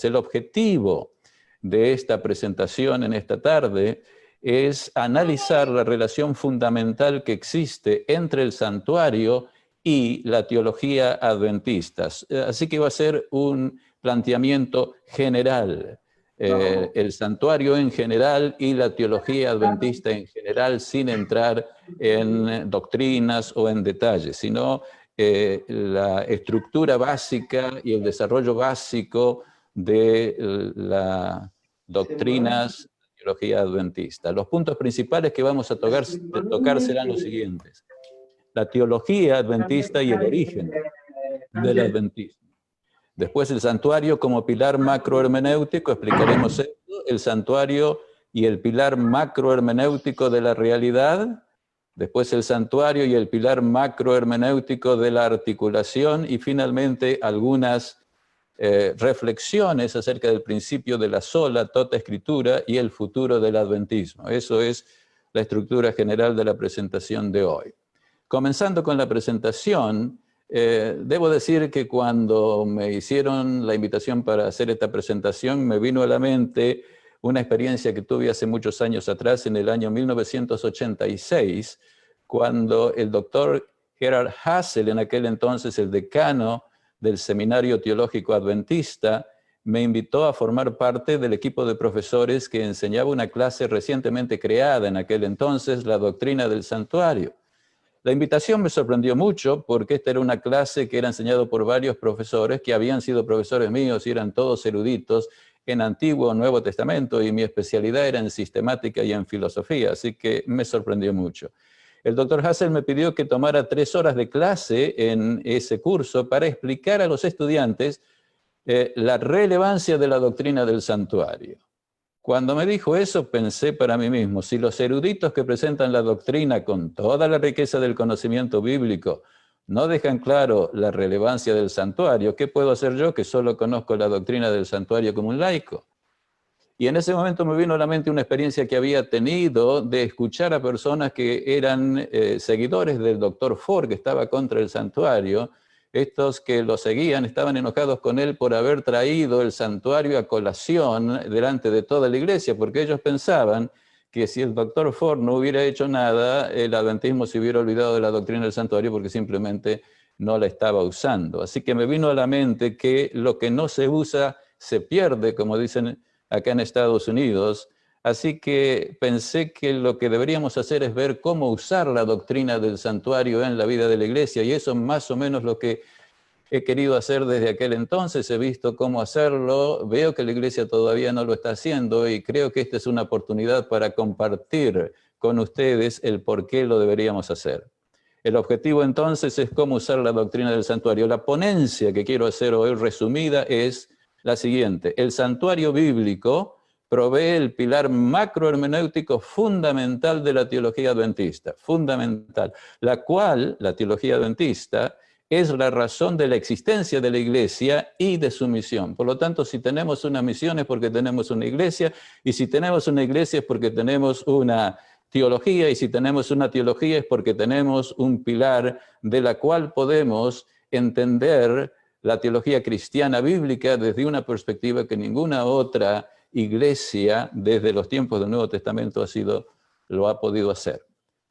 El objetivo de esta presentación en esta tarde es analizar la relación fundamental que existe entre el santuario y la teología adventista. Así que va a ser un planteamiento general. El santuario en general y la teología adventista en general, sin entrar en doctrinas o en detalles, sino la estructura básica y el desarrollo básico de las doctrinas de teología adventista. Los puntos principales que vamos a tocar serán los siguientes: la teología adventista y el origen del adventismo. Después el santuario como pilar macrohermenéutico, explicaremos esto, el santuario y el pilar macrohermenéutico de la realidad. Después el santuario y el pilar macrohermenéutico de la articulación, y finalmente algunas reflexiones acerca del principio de la sola, tota escritura y el futuro del adventismo. Eso es la estructura general de la presentación de hoy. Comenzando con la presentación, debo decir que cuando me hicieron la invitación para hacer esta presentación, me vino a la mente una experiencia que tuve hace muchos años atrás, en el año 1986, cuando el doctor Gerhard Hassel, en aquel entonces el decano del Seminario Teológico Adventista, me invitó a formar parte del equipo de profesores que enseñaba una clase recientemente creada en aquel entonces, la doctrina del santuario. La invitación me sorprendió mucho porque esta era una clase que era enseñada por varios profesores que habían sido profesores míos y eran todos eruditos en Antiguo o Nuevo Testamento, y mi especialidad era en sistemática y en filosofía, así que me sorprendió mucho. El doctor Hassel me pidió que tomara 3 horas de clase en ese curso para explicar a los estudiantes la relevancia de la doctrina del santuario. Cuando me dijo eso, pensé para mí mismo: si los eruditos que presentan la doctrina con toda la riqueza del conocimiento bíblico no dejan claro la relevancia del santuario, ¿qué puedo hacer yo, que solo conozco la doctrina del santuario como un laico? Y en ese momento me vino a la mente una experiencia que había tenido de escuchar a personas que eran seguidores del doctor Ford, que estaba contra el santuario. Estos que lo seguían estaban enojados con él por haber traído el santuario a colación delante de toda la iglesia, porque ellos pensaban que si el doctor Ford no hubiera hecho nada, el adventismo se hubiera olvidado de la doctrina del santuario porque simplemente no la estaba usando. Así que me vino a la mente que lo que no se usa se pierde, como dicen acá en Estados Unidos. Así que pensé que lo que deberíamos hacer es ver cómo usar la doctrina del santuario en la vida de la iglesia, y eso es más o menos lo que he querido hacer desde aquel entonces. He visto cómo hacerlo, veo que la iglesia todavía no lo está haciendo, y creo que esta es una oportunidad para compartir con ustedes el por qué lo deberíamos hacer. El objetivo entonces es cómo usar la doctrina del santuario. La ponencia que quiero hacer hoy resumida es la siguiente: el santuario bíblico provee el pilar macrohermenéutico fundamental de la teología adventista, fundamental, la cual, la teología adventista, es la razón de la existencia de la iglesia y de su misión. Por lo tanto, si tenemos una misión es porque tenemos una iglesia, y si tenemos una iglesia es porque tenemos una teología, y si tenemos una teología es porque tenemos un pilar de la cual podemos entender la teología cristiana bíblica desde una perspectiva que ninguna otra iglesia desde los tiempos del Nuevo Testamento lo ha podido hacer.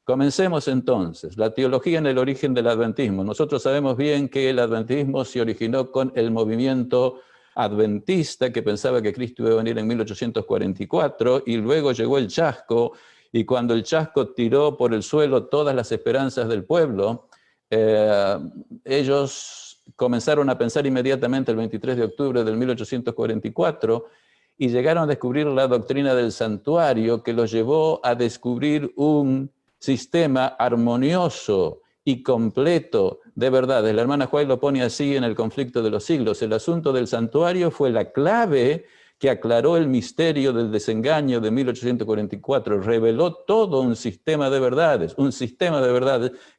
Comencemos entonces. La teología en el origen del adventismo. Nosotros sabemos bien que el adventismo se originó con el movimiento adventista, que pensaba que Cristo iba a venir en 1844, y luego llegó el chasco, y cuando el chasco tiró por el suelo todas las esperanzas del pueblo, ellos comenzaron a pensar inmediatamente el 23 de octubre del 1844 y llegaron a descubrir la doctrina del santuario, que los llevó a descubrir un sistema armonioso y completo de verdades. La hermana White lo pone así en El conflicto de los siglos: el asunto del santuario fue la clave que aclaró el misterio del desengaño de 1844, reveló todo un sistema de verdades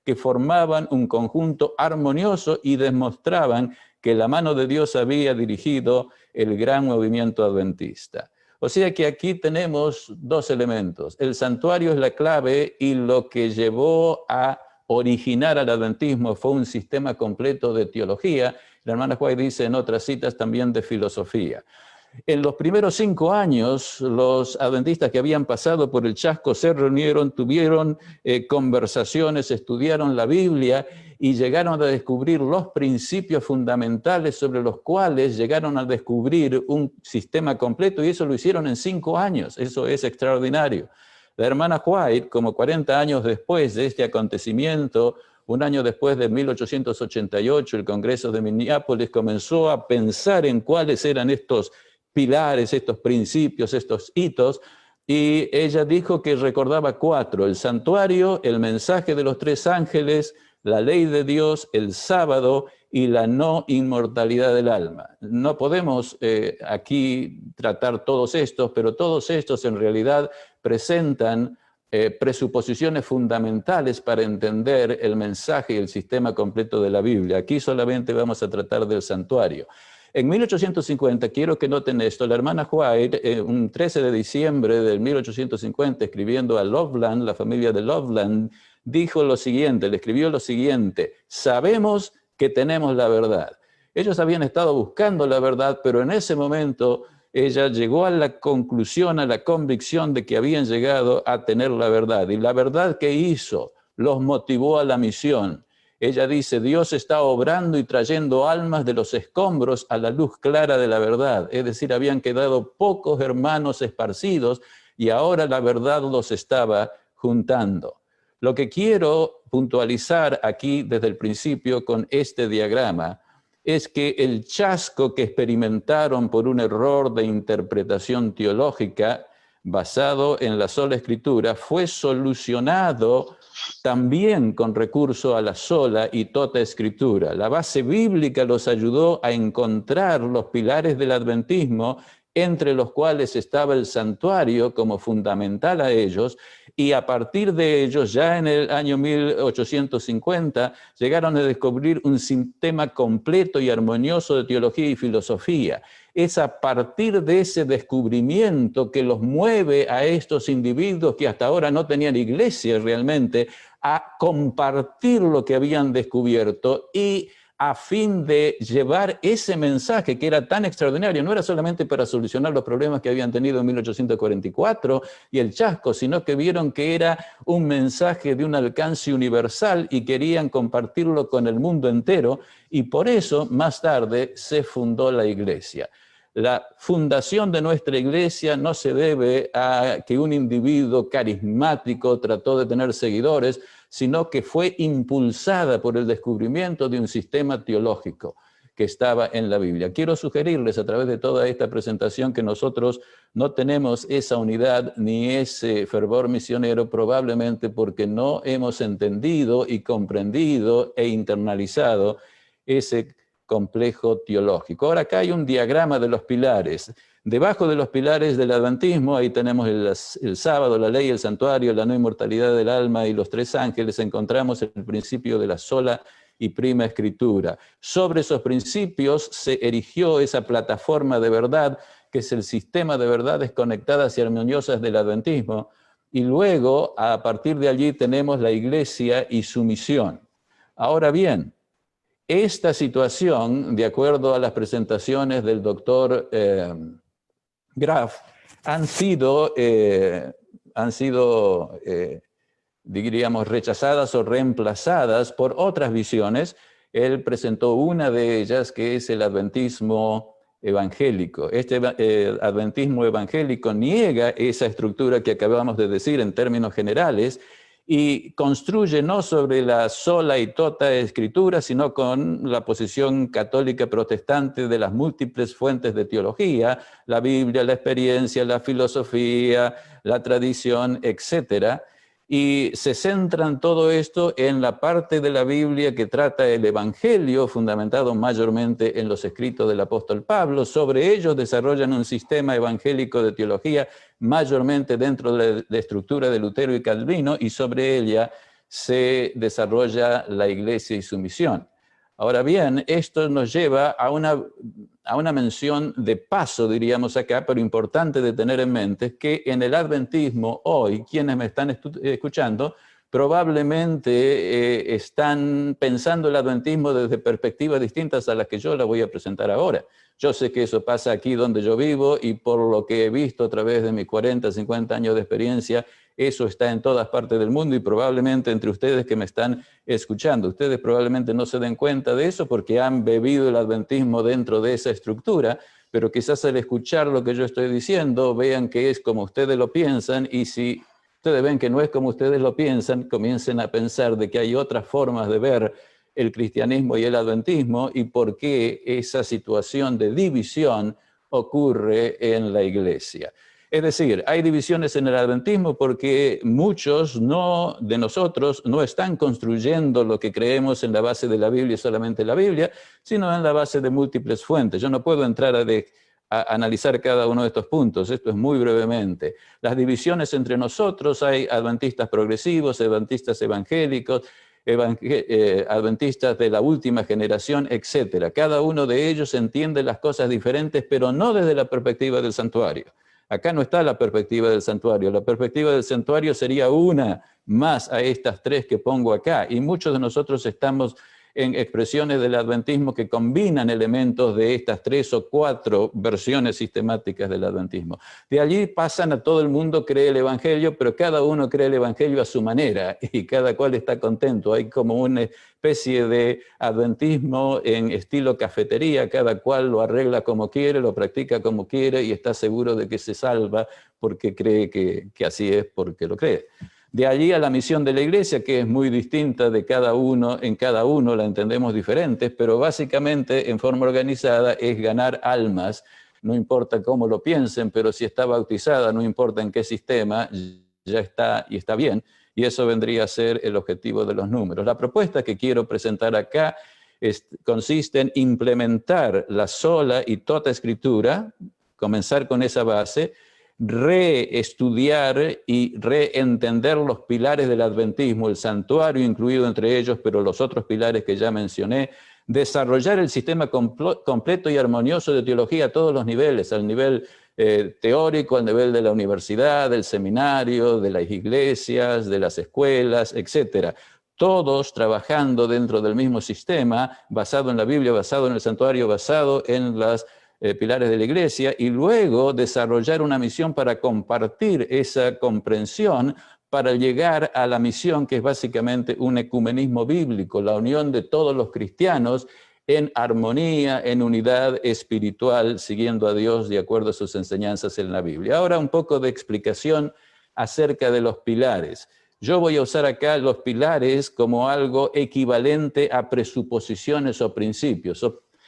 que formaban un conjunto armonioso y demostraban que la mano de Dios había dirigido el gran movimiento adventista. O sea que aquí tenemos 2 elementos. El santuario es la clave, y lo que llevó a originar al adventismo fue un sistema completo de teología. La hermana White dice en otras citas también de filosofía. En los primeros 5 años, los adventistas que habían pasado por el chasco se reunieron, tuvieron conversaciones, estudiaron la Biblia y llegaron a descubrir los principios fundamentales sobre los cuales llegaron a descubrir un sistema completo, y eso lo hicieron en 5 años. Eso es extraordinario. La hermana White, como 40 años después de este acontecimiento, un año después de 1888, el Congreso de Minneapolis comenzó a pensar en cuáles eran estos pilares, estos principios, estos hitos, y ella dijo que recordaba 4: el santuario, el mensaje de los 3 ángeles, la ley de Dios, el sábado y la no inmortalidad del alma. No podemos aquí tratar todos estos, pero todos estos en realidad presentan presuposiciones fundamentales para entender el mensaje y el sistema completo de la Biblia. Aquí solamente vamos a tratar del santuario. En 1850, quiero que noten esto, la hermana White, un 13 de diciembre de 1850, escribiendo a Loveland, la familia de Loveland, dijo lo siguiente, le escribió lo siguiente: sabemos que tenemos la verdad. Ellos habían estado buscando la verdad, pero en ese momento ella llegó a la conclusión, a la convicción de que habían llegado a tener la verdad. Y la verdad que hizo los motivó a la misión. Ella dice: Dios está obrando y trayendo almas de los escombros a la luz clara de la verdad. Es decir, habían quedado pocos hermanos esparcidos y ahora la verdad los estaba juntando. Lo que quiero puntualizar aquí desde el principio con este diagrama es que el chasco que experimentaron por un error de interpretación teológica basado en la sola Escritura fue solucionado también con recurso a la sola y tota Escritura. La base bíblica los ayudó a encontrar los pilares del adventismo, entre los cuales estaba el santuario como fundamental a ellos, y a partir de ellos, ya en el año 1850, llegaron a descubrir un sistema completo y armonioso de teología y filosofía. Es a partir de ese descubrimiento que los mueve a estos individuos que hasta ahora no tenían iglesia realmente, a compartir lo que habían descubierto y a fin de llevar ese mensaje que era tan extraordinario. No era solamente para solucionar los problemas que habían tenido en 1844 y el chasco, sino que vieron que era un mensaje de un alcance universal y querían compartirlo con el mundo entero, y por eso más tarde se fundó la iglesia. La fundación de nuestra iglesia no se debe a que un individuo carismático trató de tener seguidores, sino que fue impulsada por el descubrimiento de un sistema teológico que estaba en la Biblia. Quiero sugerirles a través de toda esta presentación que nosotros no tenemos esa unidad ni ese fervor misionero, probablemente porque no hemos entendido y comprendido e internalizado ese complejo teológico. Ahora acá hay un diagrama de los pilares. Debajo de los pilares del adventismo, ahí tenemos el sábado, la ley, el santuario, la no inmortalidad del alma y los 3 ángeles, encontramos el principio de la sola y prima escritura. Sobre esos principios se erigió esa plataforma de verdad, que es el sistema de verdades conectadas y armoniosas del adventismo, y luego, a partir de allí, tenemos la iglesia y su misión. Ahora bien, esta situación, de acuerdo a las presentaciones del doctor Graff, han sido diríamos, rechazadas o reemplazadas por otras visiones. Él presentó una de ellas, que es el adventismo evangélico. Este adventismo evangélico niega esa estructura que acabamos de decir en términos generales y construye no sobre la sola y tota escritura, sino con la posición católica protestante de las múltiples fuentes de teología, la Biblia, la experiencia, la filosofía, la tradición, etcétera. Y se centran todo esto en la parte de la Biblia que trata el Evangelio, fundamentado mayormente en los escritos del apóstol Pablo. Sobre ellos desarrollan un sistema evangélico de teología, mayormente dentro de la estructura de Lutero y Calvino, y sobre ella se desarrolla la iglesia y su misión. Ahora bien, esto nos lleva a una mención de paso, diríamos acá, pero importante de tener en mente, que en el adventismo hoy, quienes me están escuchando, probablemente están pensando el adventismo desde perspectivas distintas a las que yo la voy a presentar ahora. Yo sé que eso pasa aquí donde yo vivo y por lo que he visto a través de mis 40, 50 años de experiencia, eso está en todas partes del mundo y probablemente entre ustedes que me están escuchando. Ustedes probablemente no se den cuenta de eso porque han bebido el adventismo dentro de esa estructura, pero quizás al escuchar lo que yo estoy diciendo vean que es como ustedes lo piensan y si ustedes ven que no es como ustedes lo piensan, comiencen a pensar de que hay otras formas de ver el cristianismo y el adventismo y por qué esa situación de división ocurre en la iglesia. Es decir, hay divisiones en el adventismo porque muchos de nosotros no están construyendo lo que creemos en la base de la Biblia y solamente la Biblia, sino en la base de múltiples fuentes. Yo no puedo entrar a analizar cada uno de estos puntos, esto es muy brevemente. Las divisiones entre nosotros, hay adventistas progresivos, adventistas evangélicos, adventistas de la última generación, etc. Cada uno de ellos entiende las cosas diferentes, pero no desde la perspectiva del santuario. Acá no está la perspectiva del santuario. La perspectiva del santuario sería una más a estas tres que pongo acá. Y muchos de nosotros estamos en expresiones del adventismo que combinan elementos de estas 3 o 4 versiones sistemáticas del adventismo. De allí pasan a todo el mundo cree el evangelio, pero cada uno cree el evangelio a su manera y cada cual está contento. Hay como una especie de adventismo en estilo cafetería, cada cual lo arregla como quiere, lo practica como quiere y está seguro de que se salva porque cree que así es porque lo cree. De allí a la misión de la iglesia, que es muy distinta de cada uno, en cada uno la entendemos diferentes, pero básicamente en forma organizada es ganar almas, no importa cómo lo piensen, pero si está bautizada, no importa en qué sistema, ya está y está bien, y eso vendría a ser el objetivo de los números. La propuesta que quiero presentar acá consiste en implementar la sola y toda escritura, comenzar con esa base, reestudiar y reentender los pilares del adventismo, el santuario incluido entre ellos, pero los otros pilares que ya mencioné, desarrollar el sistema completo y armonioso de teología a todos los niveles, al nivel teórico, al nivel de la universidad, del seminario, de las iglesias, de las escuelas, etc. Todos trabajando dentro del mismo sistema, basado en la Biblia, basado en el santuario, basado en las pilares de la iglesia, y luego desarrollar una misión para compartir esa comprensión para llegar a la misión que es básicamente un ecumenismo bíblico, la unión de todos los cristianos en armonía, en unidad espiritual, siguiendo a Dios de acuerdo a sus enseñanzas en la Biblia. Ahora un poco de explicación acerca de los pilares. Yo voy a usar acá los pilares como algo equivalente a presuposiciones o principios.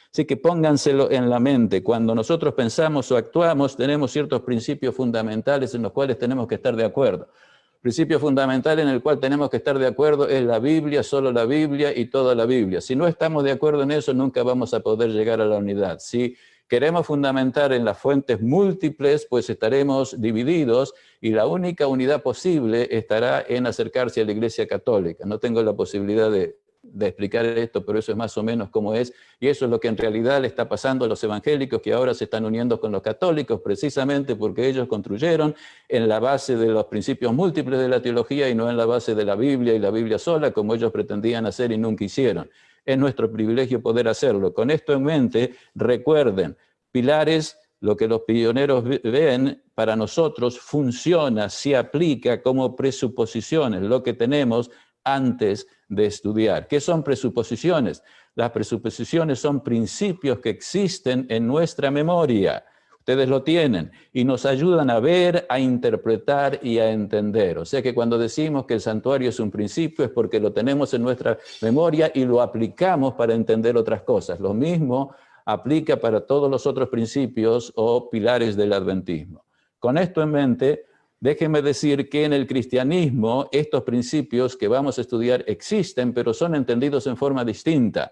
Así que pónganselo en la mente. Cuando nosotros pensamos o actuamos, tenemos ciertos principios fundamentales en los cuales tenemos que estar de acuerdo. El principio fundamental en el cual tenemos que estar de acuerdo es la Biblia, solo la Biblia y toda la Biblia. Si no estamos de acuerdo en eso, nunca vamos a poder llegar a la unidad. Si queremos fundamentar en las fuentes múltiples, pues estaremos divididos y la única unidad posible estará en acercarse a la Iglesia Católica. No tengo la posibilidad de explicar esto, pero eso es más o menos como es, y eso es lo que en realidad le está pasando a los evangélicos que ahora se están uniendo con los católicos, precisamente porque ellos construyeron en la base de los principios múltiples de la teología y no en la base de la Biblia y la Biblia sola, como ellos pretendían hacer y nunca hicieron. Es nuestro privilegio poder hacerlo. Con esto en mente, recuerden, pilares, lo que los pioneros ven, para nosotros funciona, se aplica como presuposiciones, lo que tenemos antes de estudiar. ¿Qué son presuposiciones? Las presuposiciones son principios que existen en nuestra memoria. Ustedes lo tienen y nos ayudan a ver, a interpretar y a entender. O sea que cuando decimos que el santuario es un principio es porque lo tenemos en nuestra memoria y lo aplicamos para entender otras cosas. Lo mismo aplica para todos los otros principios o pilares del adventismo. Con esto en mente, déjenme decir que en el cristianismo estos principios que vamos a estudiar existen, pero son entendidos en forma distinta.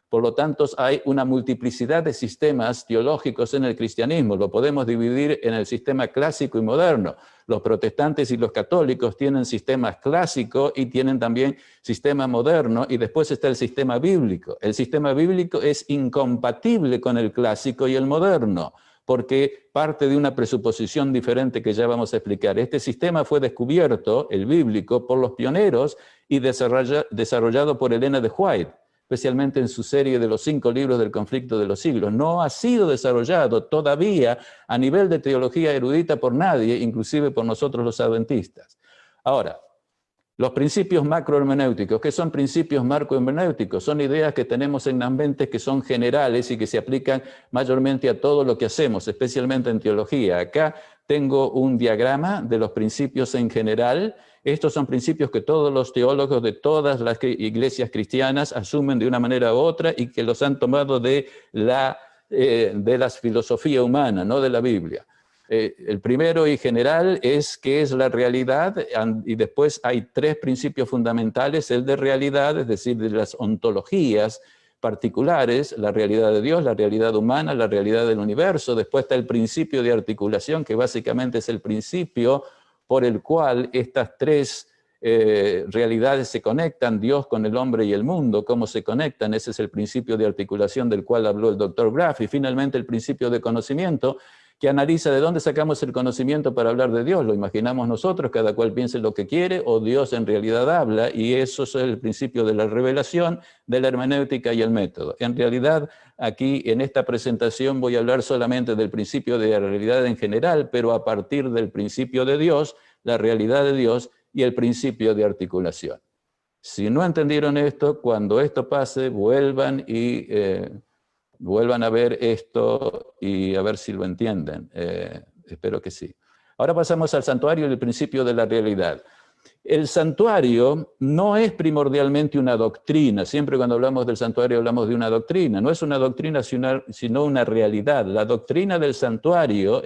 Por lo tanto, hay una multiplicidad de sistemas teológicos en el cristianismo. Lo podemos dividir en el sistema clásico y moderno. Los protestantes y los católicos tienen sistemas clásicos y tienen también sistema moderno, y después está el sistema bíblico. El sistema bíblico es incompatible con el clásico y el moderno. porque parte de una presuposición diferente que ya vamos a explicar. Este sistema fue descubierto, el bíblico, por los pioneros y desarrollado por Elena de White, especialmente en su serie de los 5 libros del conflicto de los siglos. No ha sido desarrollado todavía a nivel de teología erudita por nadie, inclusive por nosotros los adventistas. Ahora, los principios macrohermenéuticos. ¿Qué son principios macrohermenéuticos? Son ideas que tenemos en las mentes que son generales y que se aplican mayormente a todo lo que hacemos, especialmente en teología. Acá tengo un diagrama de los principios en general. Estos son principios que todos los teólogos de todas las iglesias cristianas asumen de una manera u otra y que los han tomado de la filosofía humana, no de la Biblia. El primero y general es qué es la realidad, y después hay 3 principios fundamentales: el de realidad, es decir, de las ontologías particulares, la realidad de Dios, la realidad humana, la realidad del universo. Después está el principio de articulación, que básicamente es el principio por el cual estas 3 realidades se conectan, Dios con el hombre y el mundo, cómo se conectan. Ese es el principio de articulación del cual habló el Dr. Graff. Y finalmente el principio de conocimiento, que analiza de dónde sacamos el conocimiento para hablar de Dios. Lo imaginamos nosotros, cada cual piense lo que quiere, o Dios en realidad habla, y eso es el principio de la revelación, de la hermenéutica y el método. En realidad, aquí en esta presentación voy a hablar solamente del principio de la realidad en general, pero a partir del principio de Dios, la realidad de Dios y el principio de articulación. Si no entendieron esto, cuando esto pase, vuelvan a ver esto y a ver si lo entienden. Espero que sí. Ahora pasamos al santuario y el principio de la realidad. El santuario no es primordialmente una doctrina. Siempre cuando hablamos del santuario hablamos de una doctrina. No es una doctrina sino una realidad. La doctrina del santuario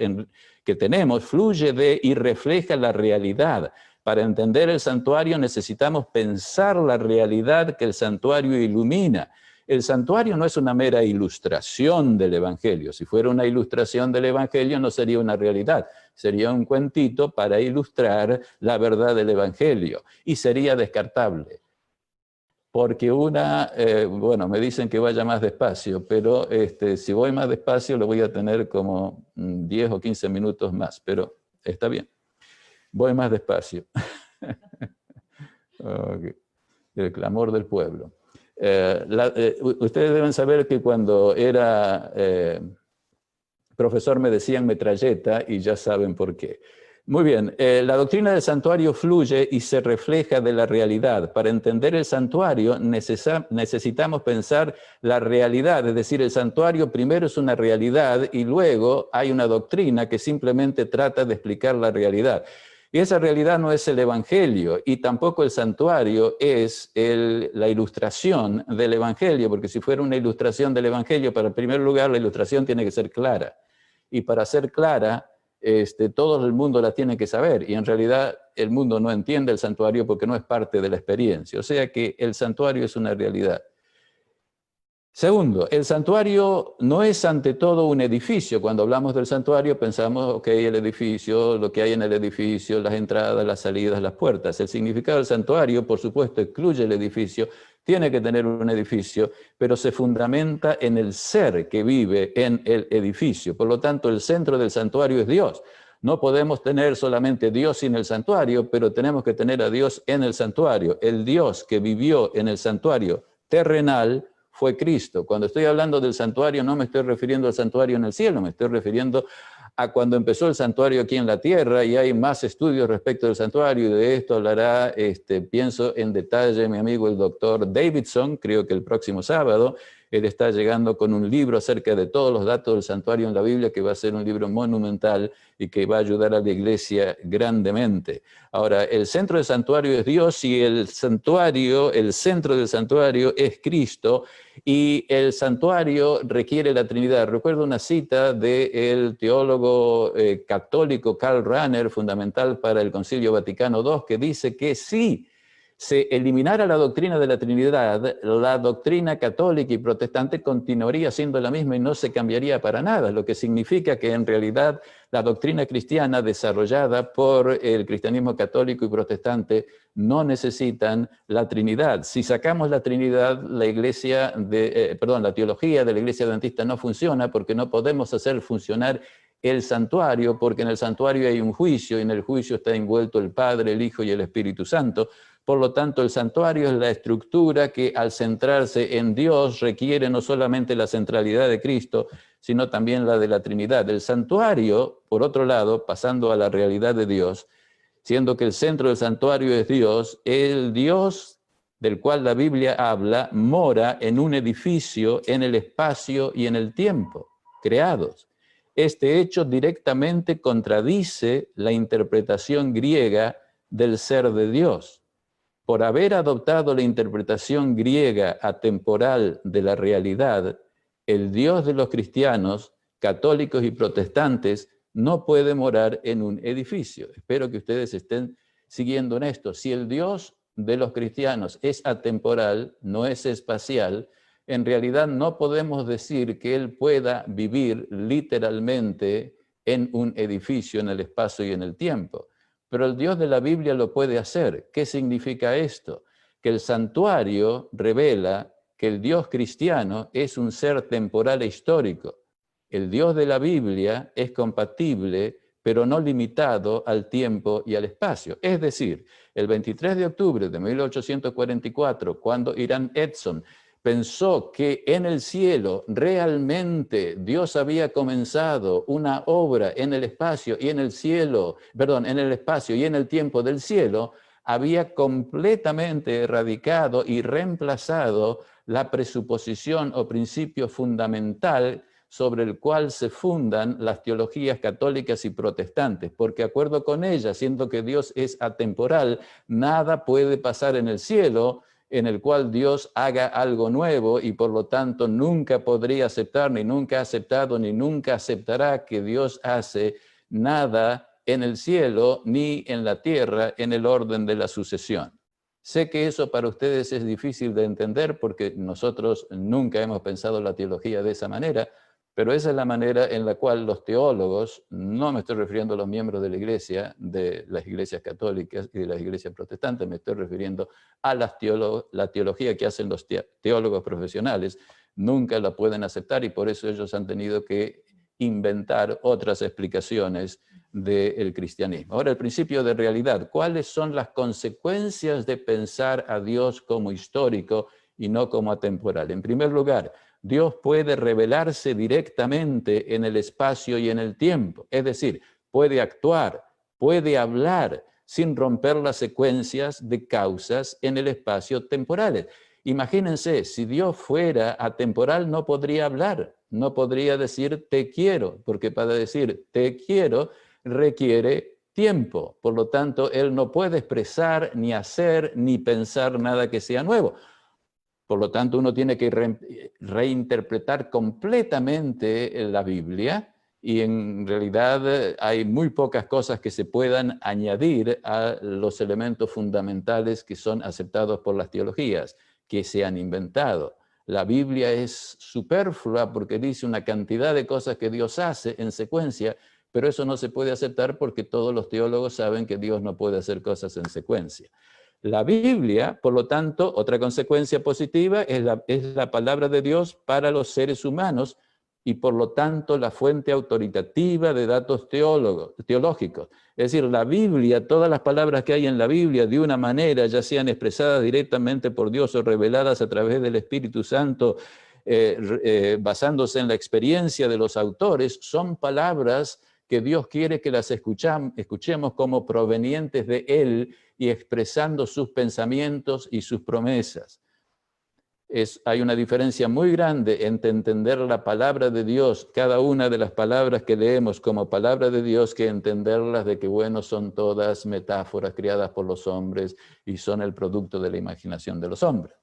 que tenemos fluye de y refleja la realidad. Para entender el santuario necesitamos pensar la realidad que el santuario ilumina. El santuario no es una mera ilustración del Evangelio. Si fuera una ilustración del Evangelio no sería una realidad, sería un cuentito para ilustrar la verdad del Evangelio y sería descartable. Porque bueno, me dicen que vaya más despacio, pero si voy más despacio lo voy a tener como 10 o 15 minutos más, pero está bien. Voy más despacio. Okay. El clamor del pueblo. Ustedes deben saber que cuando era profesor me decían metralleta y ya saben por qué. Muy bien, la doctrina del santuario fluye y se refleja de la realidad. Para entender el santuario necesitamos pensar la realidad, es decir, el santuario primero es una realidad y luego hay una doctrina que simplemente trata de explicar la realidad. Y esa realidad no es el Evangelio, y tampoco el santuario es la ilustración del Evangelio, porque si fuera una ilustración del Evangelio, para en primer lugar la ilustración tiene que ser clara. Y para ser clara, todo el mundo la tiene que saber, y en realidad el mundo no entiende el santuario porque no es parte de la experiencia. O sea que el santuario es una realidad. Segundo, el santuario no es ante todo un edificio. Cuando hablamos del santuario pensamos, ok, el edificio, lo que hay en el edificio, las entradas, las salidas, las puertas. El significado del santuario, por supuesto, incluye el edificio, tiene que tener un edificio, pero se fundamenta en el ser que vive en el edificio. Por lo tanto, el centro del santuario es Dios. No podemos tener solamente Dios sin el santuario, pero tenemos que tener a Dios en el santuario. El Dios que vivió en el santuario terrenal fue Cristo. Cuando estoy hablando del santuario no me estoy refiriendo al santuario en el cielo, me estoy refiriendo a cuando empezó el santuario aquí en la tierra, y hay más estudios respecto del santuario, y de esto hablará, pienso en detalle, mi amigo el doctor Davidson, creo que el próximo sábado. Él está llegando con un libro acerca de todos los datos del santuario en la Biblia, que va a ser un libro monumental y que va a ayudar a la iglesia grandemente. Ahora, el centro del santuario es Dios, y el centro del santuario es Cristo, y el santuario requiere la Trinidad. Recuerdo una cita del teólogo católico Karl Rahner, fundamental para el Concilio Vaticano II, que dice que sí, se eliminara la doctrina de la Trinidad, la doctrina católica y protestante continuaría siendo la misma y no se cambiaría para nada, lo que significa que en realidad la doctrina cristiana desarrollada por el cristianismo católico y protestante no necesitan la Trinidad. Si sacamos la Trinidad, la teología de la Iglesia Adventista no funciona porque no podemos hacer funcionar el santuario, porque en el santuario hay un juicio y en el juicio está envuelto el Padre, el Hijo y el Espíritu Santo. Por lo tanto, el santuario es la estructura que al centrarse en Dios requiere no solamente la centralidad de Cristo, sino también la de la Trinidad. El santuario, por otro lado, pasando a la realidad de Dios, siendo que el centro del santuario es Dios, el Dios del cual la Biblia habla mora en un edificio, en el espacio y en el tiempo, creados. Este hecho directamente contradice la interpretación griega del ser de Dios. Por haber adoptado la interpretación griega atemporal de la realidad, el Dios de los cristianos, católicos y protestantes, no puede morar en un edificio. Espero que ustedes estén siguiendo en esto. Si el Dios de los cristianos es atemporal, no es espacial, en realidad no podemos decir que Él pueda vivir literalmente en un edificio, en el espacio y en el tiempo. Pero el Dios de la Biblia lo puede hacer. ¿Qué significa esto? Que el santuario revela que el Dios cristiano es un ser temporal e histórico. El Dios de la Biblia es compatible, pero no limitado al tiempo y al espacio. Es decir, el 23 de octubre de 1844, cuando Irán Edson pensó que en el cielo realmente Dios había comenzado una obra en el espacio y en el cielo, en el espacio y en el tiempo del cielo, había completamente erradicado y reemplazado la presuposición o principio fundamental sobre el cual se fundan las teologías católicas y protestantes, porque de acuerdo con ellas, siendo que Dios es atemporal, nada puede pasar en el cielo en el cual Dios haga algo nuevo y por lo tanto nunca podría aceptar, ni nunca ha aceptado, ni nunca aceptará que Dios hace nada en el cielo ni en la tierra en el orden de la sucesión. Sé que eso para ustedes es difícil de entender porque nosotros nunca hemos pensado la teología de esa manera, pero esa es la manera en la cual los teólogos, no me estoy refiriendo a los miembros de la iglesia, de las iglesias católicas y de las iglesias protestantes, me estoy refiriendo a la teología que hacen los teólogos profesionales, nunca la pueden aceptar y por eso ellos han tenido que inventar otras explicaciones del cristianismo. Ahora, el principio de realidad. ¿Cuáles son las consecuencias de pensar a Dios como histórico y no como atemporal? En primer lugar, Dios puede revelarse directamente en el espacio y en el tiempo. Es decir, puede actuar, puede hablar sin romper las secuencias de causas en el espacio temporales. Imagínense, si Dios fuera atemporal no podría hablar, no podría decir te quiero, porque para decir te quiero requiere tiempo. Por lo tanto, Él no puede expresar, ni hacer, ni pensar nada que sea nuevo. Por lo tanto, uno tiene que reinterpretar completamente la Biblia y en realidad hay muy pocas cosas que se puedan añadir a los elementos fundamentales que son aceptados por las teologías, que se han inventado. La Biblia es superflua porque dice una cantidad de cosas que Dios hace en secuencia, pero eso no se puede aceptar porque todos los teólogos saben que Dios no puede hacer cosas en secuencia. La Biblia, por lo tanto, otra consecuencia positiva es la palabra de Dios para los seres humanos y por lo tanto la fuente autoritativa de datos teológicos. Es decir, la Biblia, todas las palabras que hay en la Biblia de una manera, ya sean expresadas directamente por Dios o reveladas a través del Espíritu Santo, basándose en la experiencia de los autores, son palabras que Dios quiere que las escuchemos como provenientes de Él y expresando sus pensamientos y sus promesas. Hay una diferencia muy grande entre entender la palabra de Dios, cada una de las palabras que leemos como palabra de Dios, que entenderlas de que, bueno, son todas metáforas creadas por los hombres y son el producto de la imaginación de los hombres.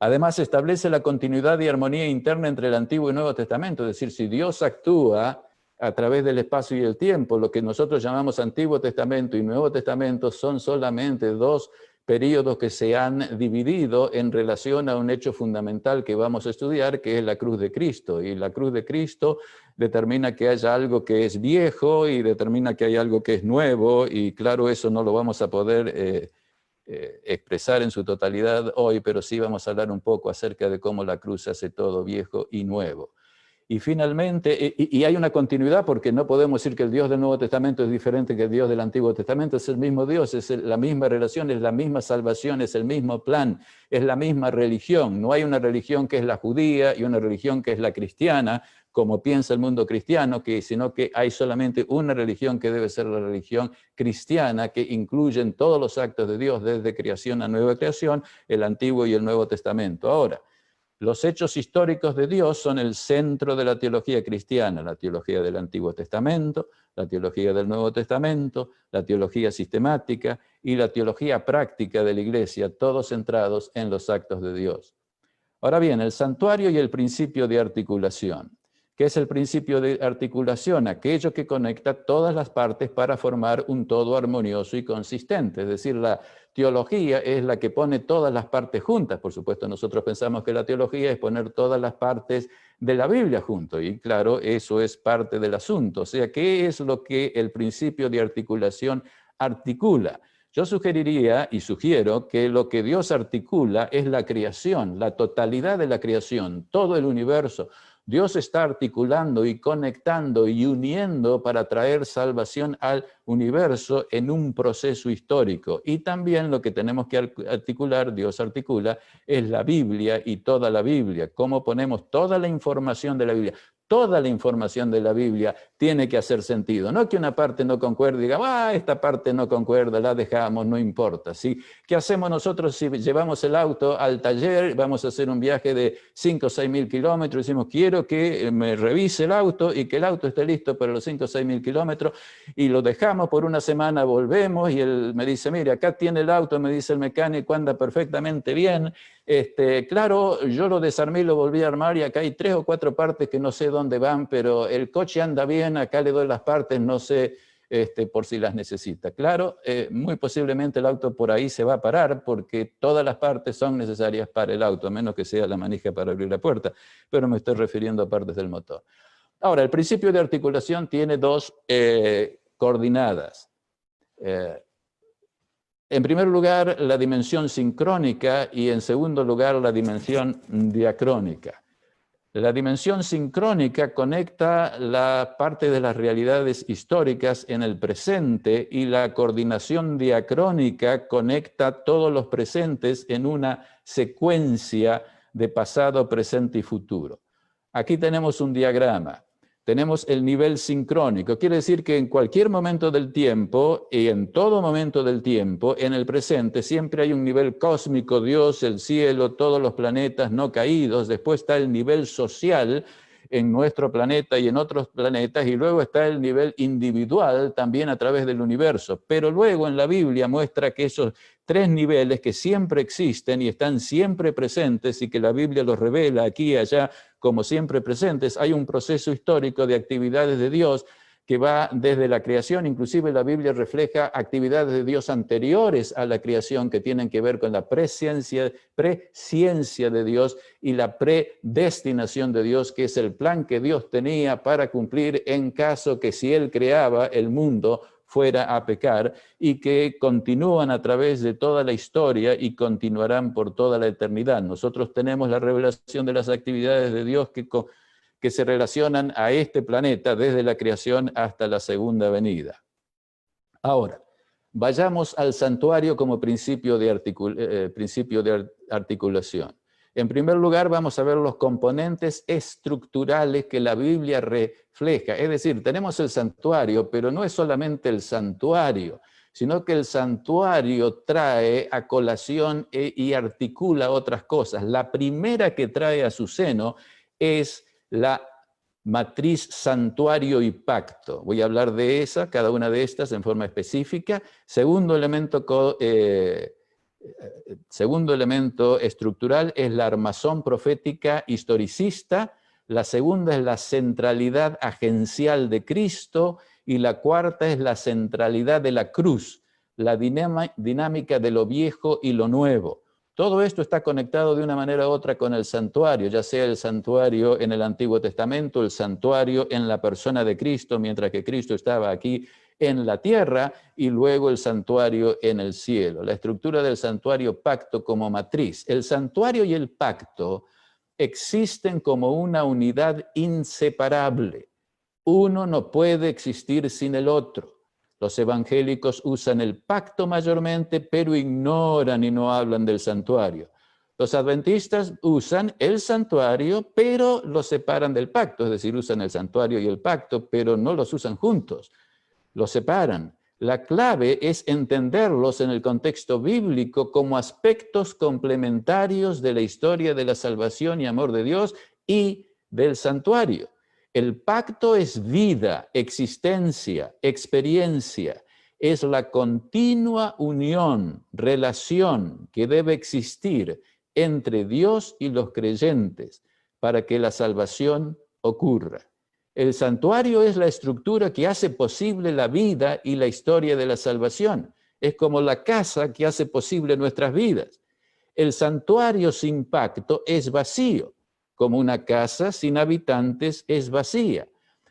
Además, establece la continuidad y armonía interna entre el Antiguo y Nuevo Testamento, es decir, si Dios actúa a través del espacio y el tiempo, lo que nosotros llamamos Antiguo Testamento y Nuevo Testamento son solamente dos períodos que se han dividido en relación a un hecho fundamental que vamos a estudiar, que es la cruz de Cristo. Y la cruz de Cristo determina que haya algo que es viejo y determina que hay algo que es nuevo, y claro, eso no lo vamos a poder expresar en su totalidad hoy, pero sí vamos a hablar un poco acerca de cómo la cruz hace todo viejo y nuevo. Y finalmente, y hay una continuidad, porque no podemos decir que el Dios del Nuevo Testamento es diferente que el Dios del Antiguo Testamento, es el mismo Dios, es la misma relación, es la misma salvación, es el mismo plan, es la misma religión. No hay una religión que es la judía y una religión que es la cristiana, como piensa el mundo cristiano, sino que hay solamente una religión que debe ser la religión cristiana, que incluye en todos los actos de Dios, desde creación a nueva creación, el Antiguo y el Nuevo Testamento. Ahora, los hechos históricos de Dios son el centro de la teología cristiana, la teología del Antiguo Testamento, la teología del Nuevo Testamento, la teología sistemática y la teología práctica de la Iglesia, todos centrados en los actos de Dios. Ahora bien, el santuario y el principio de articulación. ¿Qué es el principio de articulación? Aquello que conecta todas las partes para formar un todo armonioso y consistente. Es decir, la teología es la que pone todas las partes juntas. Por supuesto, nosotros pensamos que la teología es poner todas las partes de la Biblia junto. Y claro, eso es parte del asunto. O sea, ¿qué es lo que el principio de articulación articula? Yo sugeriría y sugiero que lo que Dios articula es la creación, la totalidad de la creación, todo el universo. Dios está articulando y conectando y uniendo para traer salvación al universo en un proceso histórico. Y también lo que tenemos que articular, Dios articula, es la Biblia y toda la Biblia. Cómo ponemos toda la información de la Biblia. Toda la información de la Biblia tiene que hacer sentido. No que una parte no concuerde y diga, esta parte no concuerda, la dejamos, no importa. ¿Sí? ¿Qué hacemos nosotros si llevamos el auto al taller, vamos a hacer un viaje de 5 o 6 mil kilómetros, decimos, quiero que me revise el auto y que el auto esté listo para los 5 o 6 mil kilómetros, y lo dejamos por una semana, volvemos y él me dice, mire, acá tiene el auto, me dice el mecánico, anda perfectamente bien. Claro, yo lo desarmé y lo volví a armar y acá hay 3 o 4 partes que no sé dónde van, pero el coche anda bien, acá le doy las partes, no sé por si las necesita. Claro, muy posiblemente el auto por ahí se va a parar porque todas las partes son necesarias para el auto, a menos que sea la manija para abrir la puerta, pero me estoy refiriendo a partes del motor. Ahora, el principio de articulación tiene 2 coordenadas. En primer lugar, la dimensión sincrónica y en segundo lugar, la dimensión diacrónica. La dimensión sincrónica conecta la parte de las realidades históricas en el presente y la coordinación diacrónica conecta todos los presentes en una secuencia de pasado, presente y futuro. Aquí tenemos un diagrama. Tenemos el nivel sincrónico. Quiere decir que en cualquier momento del tiempo y en todo momento del tiempo, en el presente, siempre hay un nivel cósmico, Dios, el cielo, todos los planetas no caídos. Después está el nivel social en nuestro planeta y en otros planetas, y luego está el nivel individual también a través del universo. Pero luego en la Biblia muestra que esos 3 niveles que siempre existen y están siempre presentes y que la Biblia los revela aquí y allá como siempre presentes, hay un proceso histórico de actividades de Dios que va desde la creación. Inclusive la Biblia refleja actividades de Dios anteriores a la creación que tienen que ver con la presciencia de Dios y la predestinación de Dios, que es el plan que Dios tenía para cumplir en caso que si Él creaba el mundo fuera a pecar, y que continúan a través de toda la historia y continuarán por toda la eternidad. Nosotros tenemos la revelación de las actividades de Dios que se relacionan a este planeta desde la creación hasta la segunda venida. Ahora, vayamos al santuario como principio de articulación. En primer lugar, vamos a ver los componentes estructurales que la Biblia refleja. Es decir, tenemos el santuario, pero no es solamente el santuario, sino que el santuario trae a colación y articula otras cosas. La primera que trae a su seno es la matriz santuario y pacto. Voy a hablar de cada una de estas en forma específica. Segundo elemento estructural es la armazón profética historicista. La segunda es la centralidad agencial de Cristo. Y la cuarta es la centralidad de la cruz. la dinámica de lo viejo y lo nuevo. Todo esto está conectado de una manera u otra con el santuario, ya sea el santuario en el Antiguo Testamento, el santuario en la persona de Cristo, mientras que Cristo estaba aquí en la tierra, y luego el santuario en el cielo. La estructura del santuario pacto como matriz. El santuario y el pacto existen como una unidad inseparable. Uno no puede existir sin el otro. Los evangélicos usan el pacto mayormente, pero ignoran y no hablan del santuario. Los adventistas usan el santuario, pero lo separan del pacto, es decir, usan el santuario y el pacto, pero no los usan juntos, los separan. La clave es entenderlos en el contexto bíblico como aspectos complementarios de la historia de la salvación y amor de Dios y del santuario. El pacto es vida, existencia, experiencia. Es la continua unión, relación que debe existir entre Dios y los creyentes para que la salvación ocurra. El santuario es la estructura que hace posible la vida y la historia de la salvación. Es como la casa que hace posible nuestras vidas. El santuario sin pacto es vacío, como una casa sin habitantes es vacía.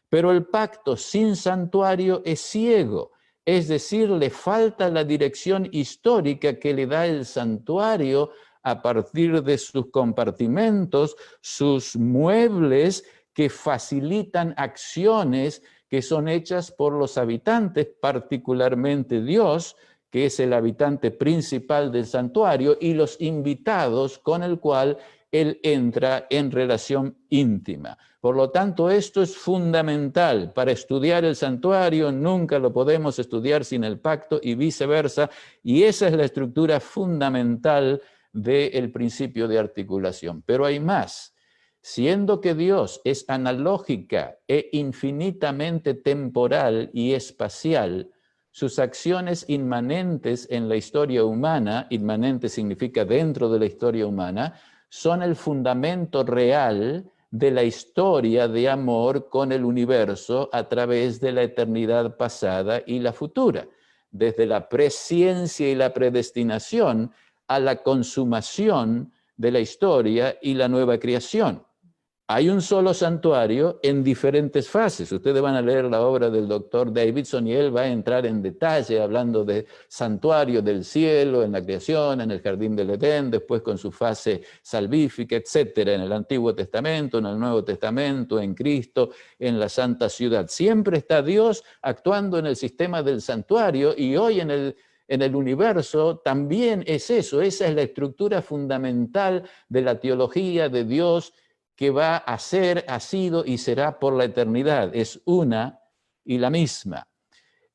Pero el pacto sin santuario es ciego, es decir, le falta la dirección histórica que le da el santuario a partir de sus compartimentos, sus muebles que facilitan acciones que son hechas por los habitantes, particularmente Dios, que es el habitante principal del santuario, y los invitados con el cual él entra en relación íntima. Por lo tanto, esto es fundamental. Para estudiar el santuario nunca lo podemos estudiar sin el pacto y viceversa, y esa es la estructura fundamental del principio de articulación. Pero hay más. Siendo que Dios es analógica e infinitamente temporal y espacial, sus acciones inmanentes en la historia humana, inmanente significa dentro de la historia humana, son el fundamento real de la historia de amor con el universo a través de la eternidad pasada y la futura, desde la presciencia y la predestinación a la consumación de la historia y la nueva creación. Hay un solo santuario en diferentes fases. Ustedes van a leer la obra del doctor Davidson y él va a entrar en detalle hablando de santuario del cielo, en la creación, en el jardín del Edén, después con su fase salvífica, etcétera, en el Antiguo Testamento, en el Nuevo Testamento, en Cristo, en la Santa Ciudad. Siempre está Dios actuando en el sistema del santuario y hoy en el universo también es eso. Esa es la estructura fundamental de la teología de Dios que va a ser, ha sido y será por la eternidad. Es una y la misma.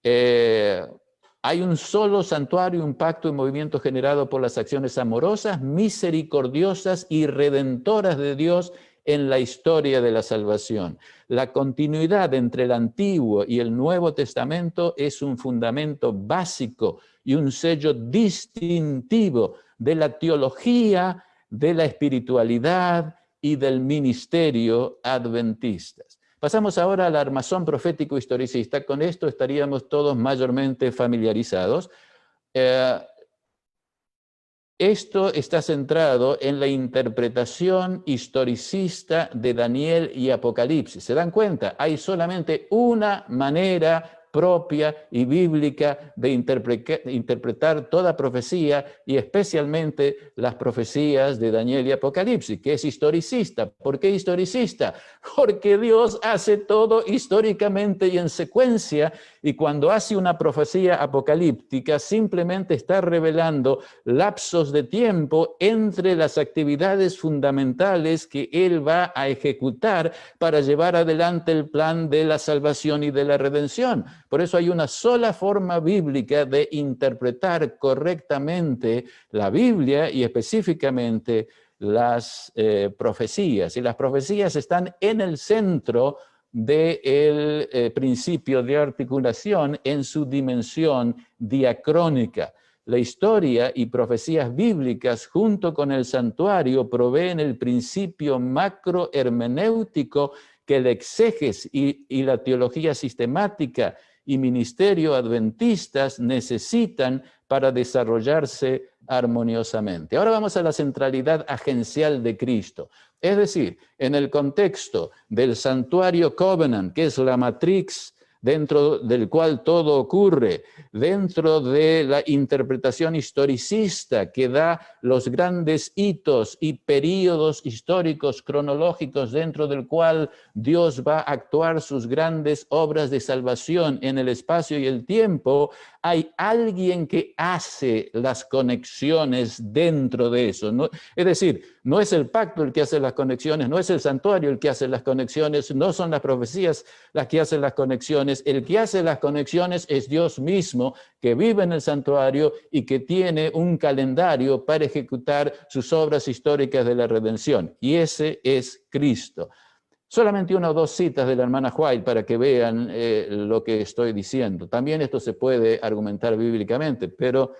Hay un solo santuario, un pacto y movimiento generado por las acciones amorosas, misericordiosas y redentoras de Dios en la historia de la salvación. La continuidad entre el Antiguo y el Nuevo Testamento es un fundamento básico y un sello distintivo de la teología, de la espiritualidad y del ministerio adventistas. Pasamos ahora al armazón profético historicista. Con esto estaríamos todos mayormente familiarizados. Esto está centrado en la interpretación historicista de Daniel y Apocalipsis. ¿Se dan cuenta? Hay solamente una manera propia y bíblica de interpretar toda profecía y especialmente las profecías de Daniel y Apocalipsis, que es historicista. ¿Por qué historicista? Porque Dios hace todo históricamente y en secuencia, y cuando hace una profecía apocalíptica simplemente está revelando lapsos de tiempo entre las actividades fundamentales que Él va a ejecutar para llevar adelante el plan de la salvación y de la redención. Por eso hay una sola forma bíblica de interpretar correctamente la Biblia y específicamente las profecías. Y las profecías están en el centro del principio de articulación en su dimensión diacrónica. La historia y profecías bíblicas junto con el santuario proveen el principio macrohermenéutico que el exégesis y la teología sistemática y ministerio adventistas necesitan para desarrollarse armoniosamente. Ahora vamos a la centralidad agencial de Cristo. Es decir, en el contexto del santuario Covenant, que es la matriz dentro del cual todo ocurre, dentro de la interpretación historicista que da los grandes hitos y períodos históricos cronológicos dentro del cual Dios va a actuar sus grandes obras de salvación en el espacio y el tiempo, hay alguien que hace las conexiones dentro de eso. ¿No? Es decir, no es el pacto el que hace las conexiones, no es el santuario el que hace las conexiones, no son las profecías las que hacen las conexiones. El que hace las conexiones es Dios mismo, que vive en el santuario y que tiene un calendario para ejecutar sus obras históricas de la redención. Y ese es Cristo. Solamente una o dos citas de la hermana White para que vean lo que estoy diciendo. También esto se puede argumentar bíblicamente, pero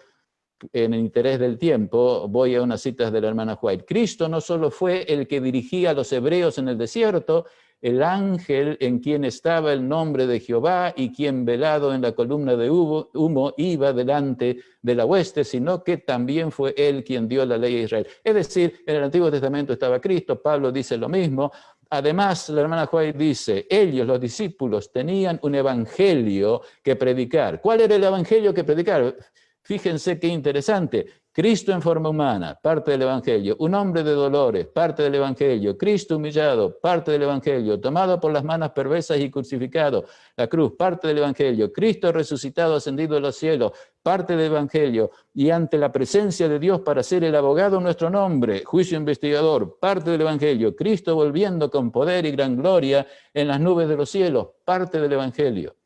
en el interés del tiempo voy a unas citas de la hermana White. Cristo no solo fue el que dirigía a los hebreos en el desierto, el ángel en quien estaba el nombre de Jehová y quien velado en la columna de humo iba delante de la hueste, sino que también fue él quien dio la ley a Israel. Es decir, en el Antiguo Testamento estaba Cristo, Pablo dice lo mismo. Además, la hermana White dice, ellos, los discípulos, tenían un evangelio que predicar. ¿Cuál era el evangelio que predicar? Fíjense qué interesante. Cristo en forma humana, parte del evangelio. Un hombre de dolores, parte del evangelio. Cristo humillado, parte del evangelio. Tomado por las manos perversas y crucificado, la cruz, parte del evangelio. Cristo resucitado, ascendido a los cielos, parte del evangelio. Y ante la presencia de Dios para ser el abogado en nuestro nombre, juicio investigador, parte del evangelio. Cristo volviendo con poder y gran gloria en las nubes de los cielos, parte del evangelio.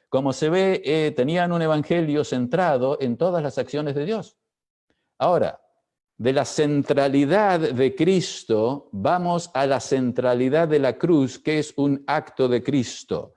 Como se ve, tenían un evangelio centrado en todas las acciones de Dios. Ahora, de la centralidad de Cristo, vamos a la centralidad de la cruz, que es un acto de Cristo.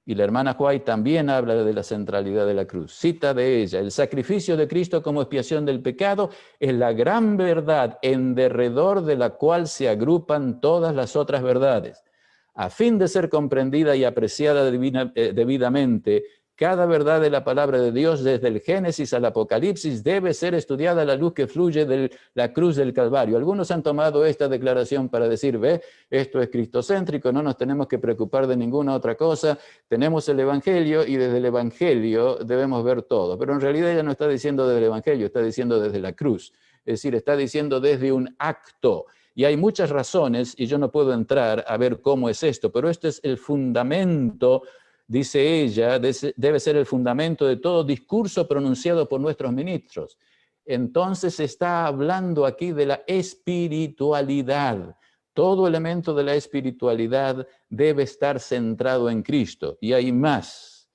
Y la hermana White también habla de la centralidad de la cruz. Cita de ella, el sacrificio de Cristo como expiación del pecado es la gran verdad en derredor de la cual se agrupan todas las otras verdades. A fin de ser comprendida y apreciada debidamente, cada verdad de la palabra de Dios, desde el Génesis al Apocalipsis, debe ser estudiada a la luz que fluye de la cruz del Calvario. Algunos han tomado esta declaración para decir, ve, esto es cristocéntrico, no nos tenemos que preocupar de ninguna otra cosa, tenemos el Evangelio y desde el Evangelio debemos ver todo. Pero en realidad ella no está diciendo desde el Evangelio, está diciendo desde la cruz. Es decir, está diciendo desde un acto. Y hay muchas razones, y yo no puedo entrar a ver cómo es esto, pero este es el fundamento, dice ella, debe ser el fundamento de todo discurso pronunciado por nuestros ministros. Entonces está hablando aquí de la espiritualidad. Todo elemento de la espiritualidad debe estar centrado en Cristo. Y hay más.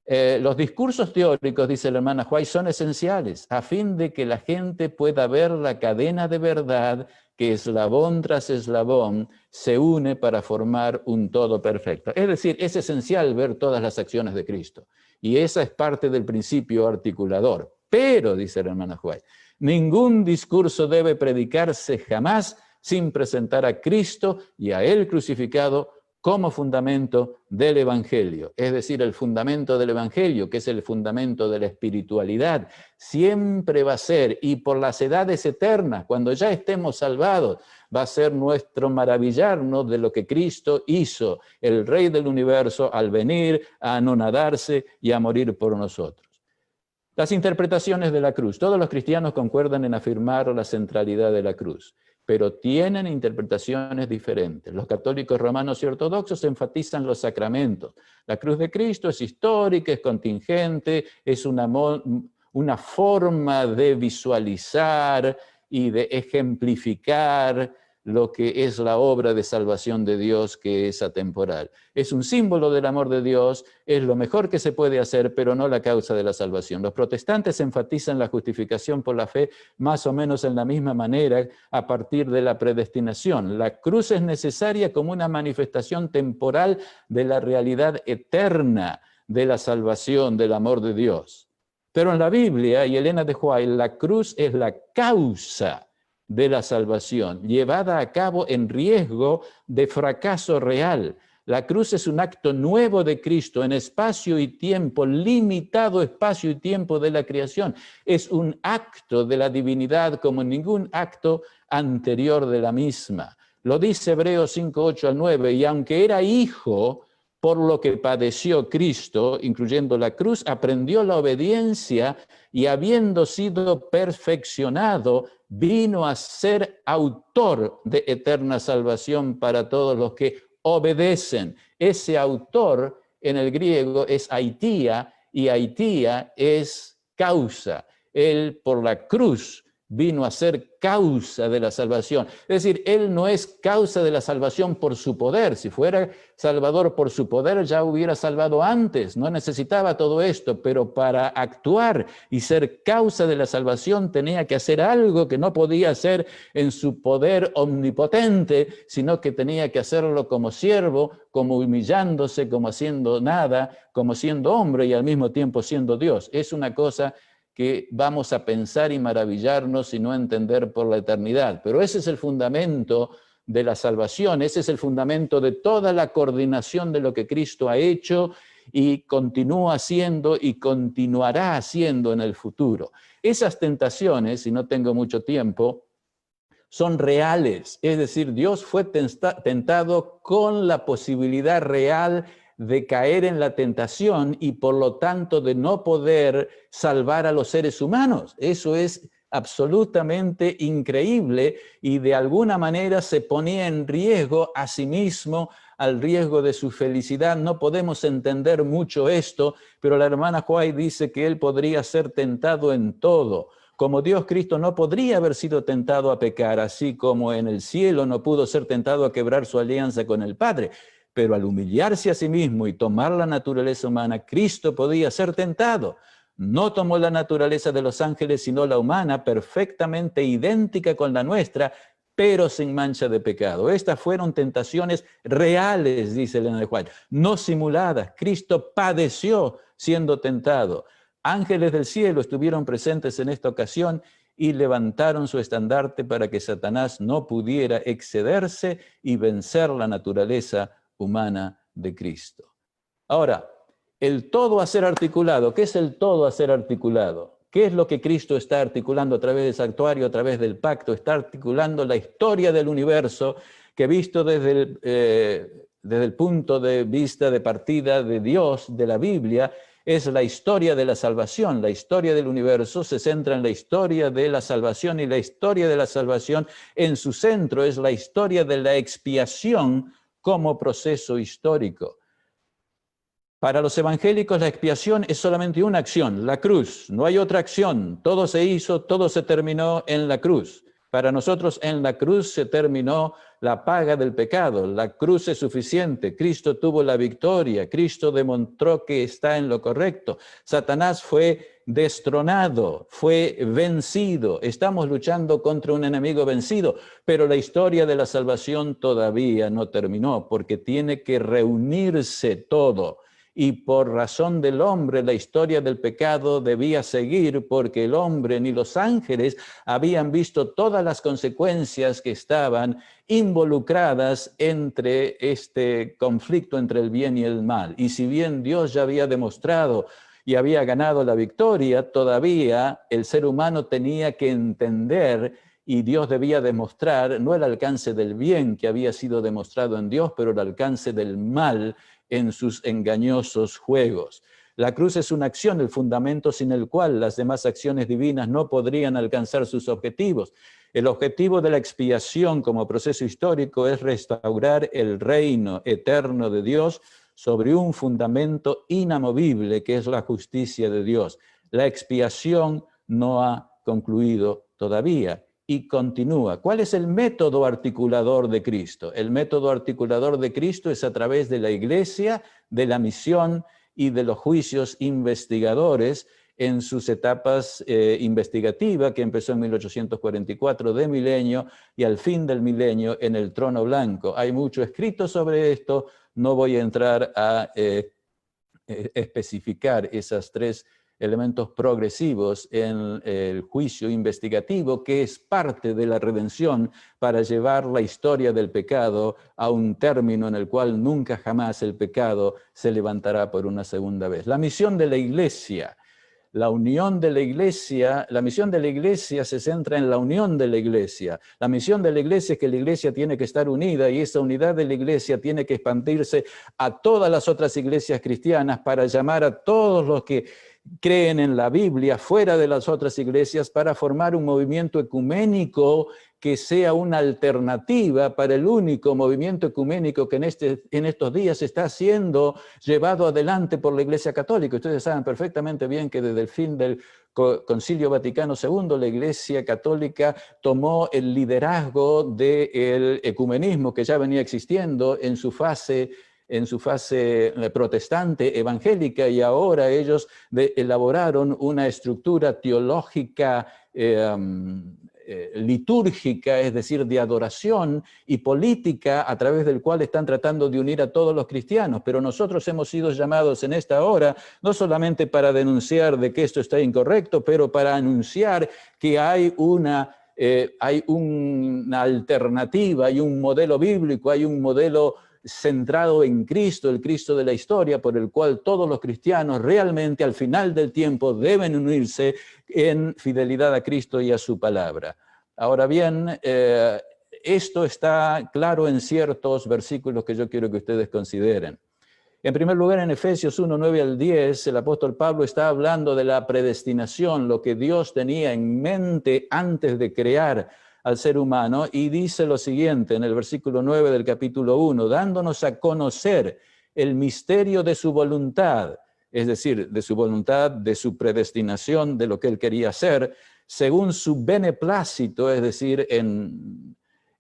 Los discursos teóricos, dice la hermana White, son esenciales a fin de que la gente pueda ver la cadena de verdad que eslabón tras eslabón se une para formar un todo perfecto. Es decir, es esencial ver todas las acciones de Cristo. Y esa es parte del principio articulador. Pero, dice la hermana White, ningún discurso debe predicarse jamás sin presentar a Cristo y a Él crucificado como fundamento del Evangelio, es decir, el fundamento del Evangelio, que es el fundamento de la espiritualidad, siempre va a ser, y por las edades eternas, cuando ya estemos salvados, va a ser nuestro maravillarnos de lo que Cristo hizo, el Rey del universo, al venir a anonadarse y a morir por nosotros. Las interpretaciones de la cruz. Todos los cristianos concuerdan en afirmar la centralidad de la cruz, pero tienen interpretaciones diferentes. Los católicos romanos y ortodoxos enfatizan los sacramentos. La cruz de Cristo es histórica, es contingente, es una forma de visualizar y de ejemplificar lo que es la obra de salvación de Dios, que es atemporal. Es un símbolo del amor de Dios, es lo mejor que se puede hacer, pero no la causa de la salvación. Los protestantes enfatizan la justificación por la fe más o menos en la misma manera a partir de la predestinación. La cruz es necesaria como una manifestación temporal de la realidad eterna de la salvación, del amor de Dios. Pero en la Biblia, y Elena de White, la cruz es la causa de la salvación, llevada a cabo en riesgo de fracaso real. La cruz es un acto nuevo de Cristo en espacio y tiempo, limitado espacio y tiempo de la creación. Es un acto de la divinidad como ningún acto anterior de la misma. Lo dice Hebreos 5, 8 al 9, y aunque era hijo, por lo que padeció Cristo, incluyendo la cruz, aprendió la obediencia y habiendo sido perfeccionado, vino a ser autor de eterna salvación para todos los que obedecen. Ese autor en el griego es aitía, y aitía es causa. Él por la cruz vino a ser causa de la salvación. Es decir, Él no es causa de la salvación por su poder. Si fuera Salvador por su poder, ya hubiera salvado antes. No necesitaba todo esto, pero para actuar y ser causa de la salvación tenía que hacer algo que no podía hacer en su poder omnipotente, sino que tenía que hacerlo como siervo, como humillándose, como haciendo nada, como siendo hombre y al mismo tiempo siendo Dios. Es una cosa que vamos a pensar y maravillarnos y no entender por la eternidad. Pero ese es el fundamento de la salvación, ese es el fundamento de toda la coordinación de lo que Cristo ha hecho y continúa haciendo y continuará haciendo en el futuro. Esas tentaciones, y no tengo mucho tiempo, son reales, es decir, Dios fue tentado con la posibilidad real de caer en la tentación y por lo tanto de no poder salvar a los seres humanos. Eso es absolutamente increíble y de alguna manera se ponía en riesgo a sí mismo, al riesgo de su felicidad. No podemos entender mucho esto, pero la hermana White dice que él podría ser tentado en todo. Como Dios, Cristo no podría haber sido tentado a pecar, así como en el cielo no pudo ser tentado a quebrar su alianza con el Padre. Pero al humillarse a sí mismo y tomar la naturaleza humana, Cristo podía ser tentado. No tomó la naturaleza de los ángeles, sino la humana, perfectamente idéntica con la nuestra, pero sin mancha de pecado. Estas fueron tentaciones reales, dice Elena de White, no simuladas. Cristo padeció siendo tentado. Ángeles del cielo estuvieron presentes en esta ocasión y levantaron su estandarte para que Satanás no pudiera excederse y vencer la naturaleza humana de Cristo. Ahora, el todo a ser articulado. ¿Qué es el todo a ser articulado? ¿Qué es lo que Cristo está articulando a través del santuario, a través del pacto? Está articulando la historia del universo que visto desde el punto de vista de partida de Dios, de la Biblia, es la historia de la salvación. La historia del universo se centra en la historia de la salvación y la historia de la salvación en su centro es la historia de la expiación como proceso histórico. Para los evangélicos la expiación es solamente una acción, la cruz, no hay otra acción, todo se hizo, todo se terminó en la cruz. Para nosotros en la cruz se terminó la paga del pecado, la cruz es suficiente, Cristo tuvo la victoria, Cristo demostró que está en lo correcto, Satanás fue destronado, fue vencido, estamos luchando contra un enemigo vencido, pero la historia de la salvación todavía no terminó porque tiene que reunirse todo. Y por razón del hombre la historia del pecado debía seguir porque el hombre ni los ángeles habían visto todas las consecuencias que estaban involucradas entre este conflicto entre el bien y el mal. Y si bien Dios ya había demostrado y había ganado la victoria, todavía el ser humano tenía que entender y Dios debía demostrar no el alcance del bien que había sido demostrado en Dios, pero el alcance del mal en sus engañosos juegos. La cruz es una acción, el fundamento sin el cual las demás acciones divinas no podrían alcanzar sus objetivos. El objetivo de la expiación como proceso histórico es restaurar el reino eterno de Dios sobre un fundamento inamovible que es la justicia de Dios. La expiación no ha concluido todavía y continúa. ¿Cuál es el método articulador de Cristo? El método articulador de Cristo es a través de la iglesia, de la misión y de los juicios investigadores en sus etapas investigativas, que empezó en 1844 de milenio y al fin del milenio en el trono blanco. Hay mucho escrito sobre esto, no voy a entrar a especificar esas tres elementos progresivos en el juicio investigativo, que es parte de la redención para llevar la historia del pecado a un término en el cual nunca jamás el pecado se levantará por una segunda vez. La misión de la Iglesia, la unión de la Iglesia, la misión de la Iglesia se centra en la unión de la Iglesia. La misión de la Iglesia es que la Iglesia tiene que estar unida y esa unidad de la Iglesia tiene que expandirse a todas las otras iglesias cristianas para llamar a todos los que creen en la Biblia fuera de las otras iglesias para formar un movimiento ecuménico que sea una alternativa para el único movimiento ecuménico que en estos días está siendo llevado adelante por la Iglesia Católica. Ustedes saben perfectamente bien que desde el fin del Concilio Vaticano II, la Iglesia Católica tomó el liderazgo del ecumenismo que ya venía existiendo en su fase protestante, evangélica, y ahora ellos elaboraron una estructura teológica litúrgica, es decir, de adoración y política, a través del cual están tratando de unir a todos los cristianos. Pero nosotros hemos sido llamados en esta hora, no solamente para denunciar de que esto está incorrecto, pero para anunciar que hay una alternativa, hay un modelo bíblico, hay un modelo centrado en Cristo, el Cristo de la historia, por el cual todos los cristianos realmente al final del tiempo deben unirse en fidelidad a Cristo y a su palabra. Ahora bien, esto está claro en ciertos versículos que yo quiero que ustedes consideren. En primer lugar, en Efesios 1, 9 al 10, el apóstol Pablo está hablando de la predestinación, lo que Dios tenía en mente antes de crear al ser humano, y dice lo siguiente en el versículo 9 del capítulo 1, dándonos a conocer el misterio de su voluntad, es decir, de su voluntad, de su predestinación, de lo que él quería hacer, según su beneplácito, es decir, en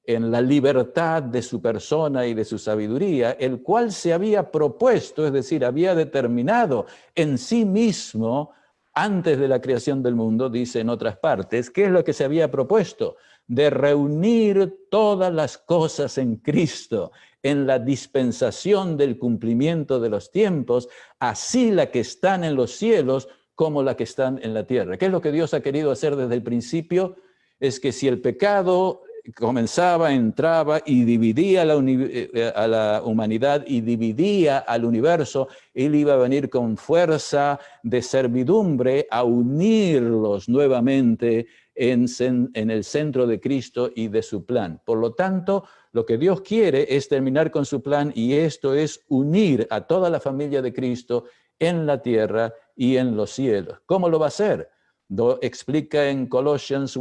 la libertad de su persona y de su sabiduría, el cual se había propuesto, es decir, había determinado en sí mismo, antes de la creación del mundo, dice en otras partes, ¿qué es lo que se había propuesto? De reunir todas las cosas en Cristo, en la dispensación del cumplimiento de los tiempos, así la que están en los cielos como la que están en la tierra. ¿Qué es lo que Dios ha querido hacer desde el principio? Es que si el pecado comenzaba, entraba y dividía a la humanidad y dividía al universo, él iba a venir con fuerza de servidumbre a unirlos nuevamente en el centro de Cristo y de su plan. Por lo tanto, lo que Dios quiere es terminar con su plan, y esto es unir a toda la familia de Cristo en la tierra y en los cielos. ¿Cómo lo va a hacer? Lo explica en Colosenses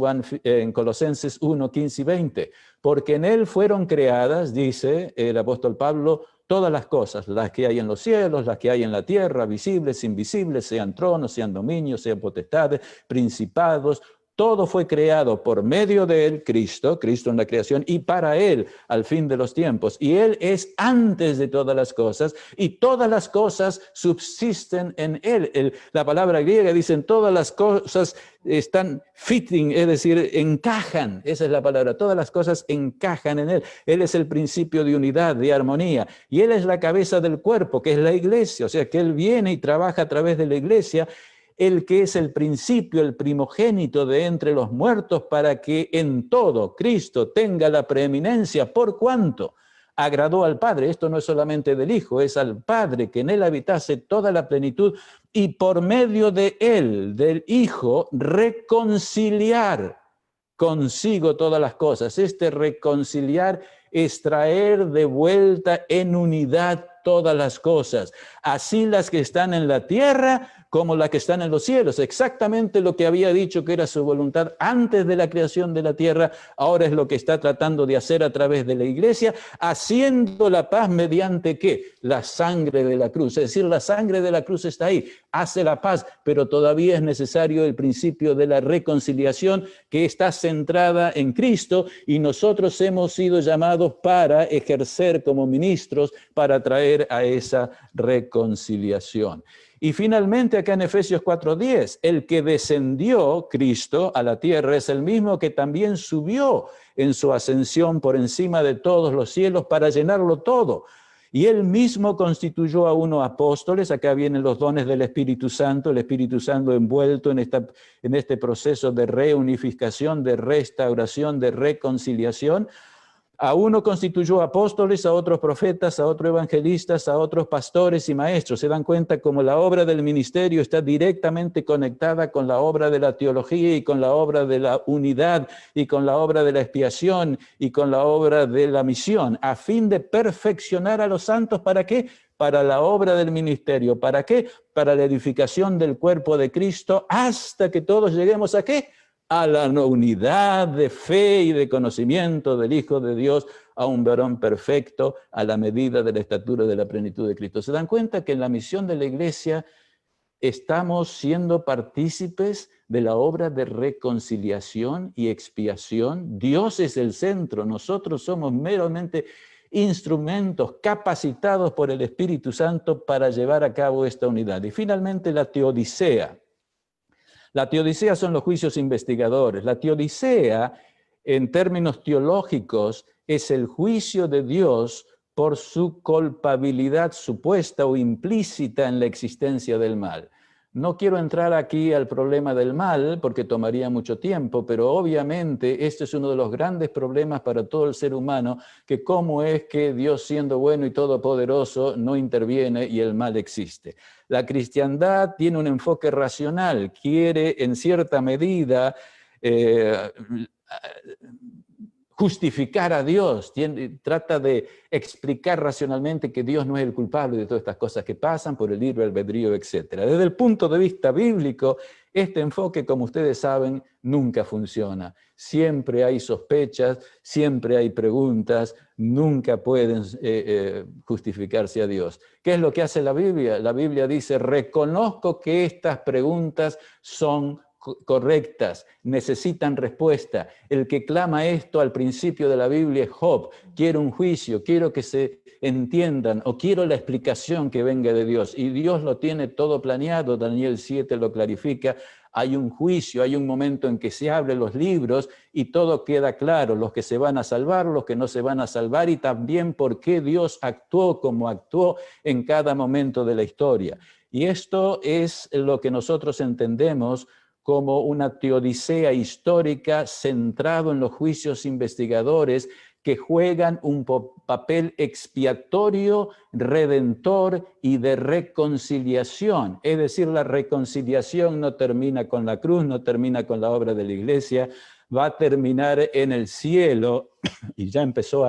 1, 15 y 20. Porque en él fueron creadas, dice el apóstol Pablo, todas las cosas, las que hay en los cielos, las que hay en la tierra, visibles, invisibles, sean tronos, sean dominios, sean potestades, principados. Todo fue creado por medio de él, Cristo en la creación, y para él al fin de los tiempos. Y él es antes de todas las cosas, y todas las cosas subsisten en él. La palabra griega dice, todas las cosas están fitting, es decir, encajan. Esa es la palabra. Todas las cosas encajan en él. Él es el principio de unidad, de armonía. Y él es la cabeza del cuerpo, que es la iglesia. O sea, que él viene y trabaja a través de la iglesia, el que es el principio, el primogénito de entre los muertos, para que en todo Cristo tenga la preeminencia, por cuanto agradó al Padre. Esto no es solamente del Hijo, es al Padre, que en él habitase toda la plenitud, y por medio de él, del Hijo, reconciliar consigo todas las cosas. Este reconciliar es traer de vuelta en unidad todas las cosas, así las que están en la tierra como las que están en los cielos. Exactamente lo que había dicho que era su voluntad antes de la creación de la tierra, ahora es lo que está tratando de hacer a través de la iglesia, haciendo la paz mediante ¿qué? La sangre de la cruz. Es decir, la sangre de la cruz está ahí, hace la paz, pero todavía es necesario el principio de la reconciliación, que está centrada en Cristo, y nosotros hemos sido llamados para ejercer como ministros para traer a esa reconciliación. Y finalmente acá en Efesios 4:10, el que descendió, Cristo, a la tierra es el mismo que también subió en su ascensión por encima de todos los cielos para llenarlo todo. Y Él mismo constituyó a unos apóstoles. Acá vienen los dones del Espíritu Santo, el Espíritu Santo envuelto en este proceso de reunificación, de restauración, de reconciliación. A uno constituyó apóstoles, a otros profetas, a otros evangelistas, a otros pastores y maestros. Se dan cuenta cómo la obra del ministerio está directamente conectada con la obra de la teología y con la obra de la unidad y con la obra de la expiación y con la obra de la misión, a fin de perfeccionar a los santos. ¿Para qué? Para la obra del ministerio. ¿Para qué? Para la edificación del cuerpo de Cristo, hasta que todos lleguemos ¿a qué? A la unidad de fe y de conocimiento del Hijo de Dios, a un varón perfecto, a la medida de la estatura de la plenitud de Cristo. ¿Se dan cuenta que en la misión de la Iglesia estamos siendo partícipes de la obra de reconciliación y expiación? Dios es el centro, nosotros somos meramente instrumentos capacitados por el Espíritu Santo para llevar a cabo esta unidad. Y finalmente la teodicea. La teodicea son los juicios investigadores. La teodicea, en términos teológicos, es el juicio de Dios por su culpabilidad supuesta o implícita en la existencia del mal. No quiero entrar aquí al problema del mal porque tomaría mucho tiempo, pero obviamente este es uno de los grandes problemas para todo el ser humano, que cómo es que Dios, siendo bueno y todopoderoso, no interviene y el mal existe. La cristiandad tiene un enfoque racional, quiere en cierta medida justificar a Dios, trata de explicar racionalmente que Dios no es el culpable de todas estas cosas que pasan por el libre albedrío, etc. Desde el punto de vista bíblico, este enfoque, como ustedes saben, nunca funciona. Siempre hay sospechas, siempre hay preguntas, nunca pueden justificarse a Dios. ¿Qué es lo que hace la Biblia? La Biblia dice, reconozco que estas preguntas son correctas, necesitan respuesta. El que clama esto al principio de la Biblia es Job. Quiero un juicio, quiero que se entiendan, o quiero la explicación que venga de Dios. Y Dios lo tiene todo planeado, Daniel 7 lo clarifica. Hay un juicio, hay un momento en que se abren los libros y todo queda claro, los que se van a salvar, los que no se van a salvar, y también por qué Dios actuó como actuó en cada momento de la historia. Y esto es lo que nosotros entendemos como una teodicea histórica centrado en los juicios investigadores que juegan un papel expiatorio, redentor y de reconciliación. Es decir, la reconciliación no termina con la cruz, no termina con la obra de la Iglesia, va a terminar en el cielo, y ya empezó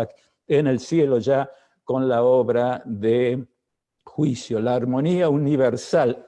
en el cielo ya con la obra de juicio. La armonía universal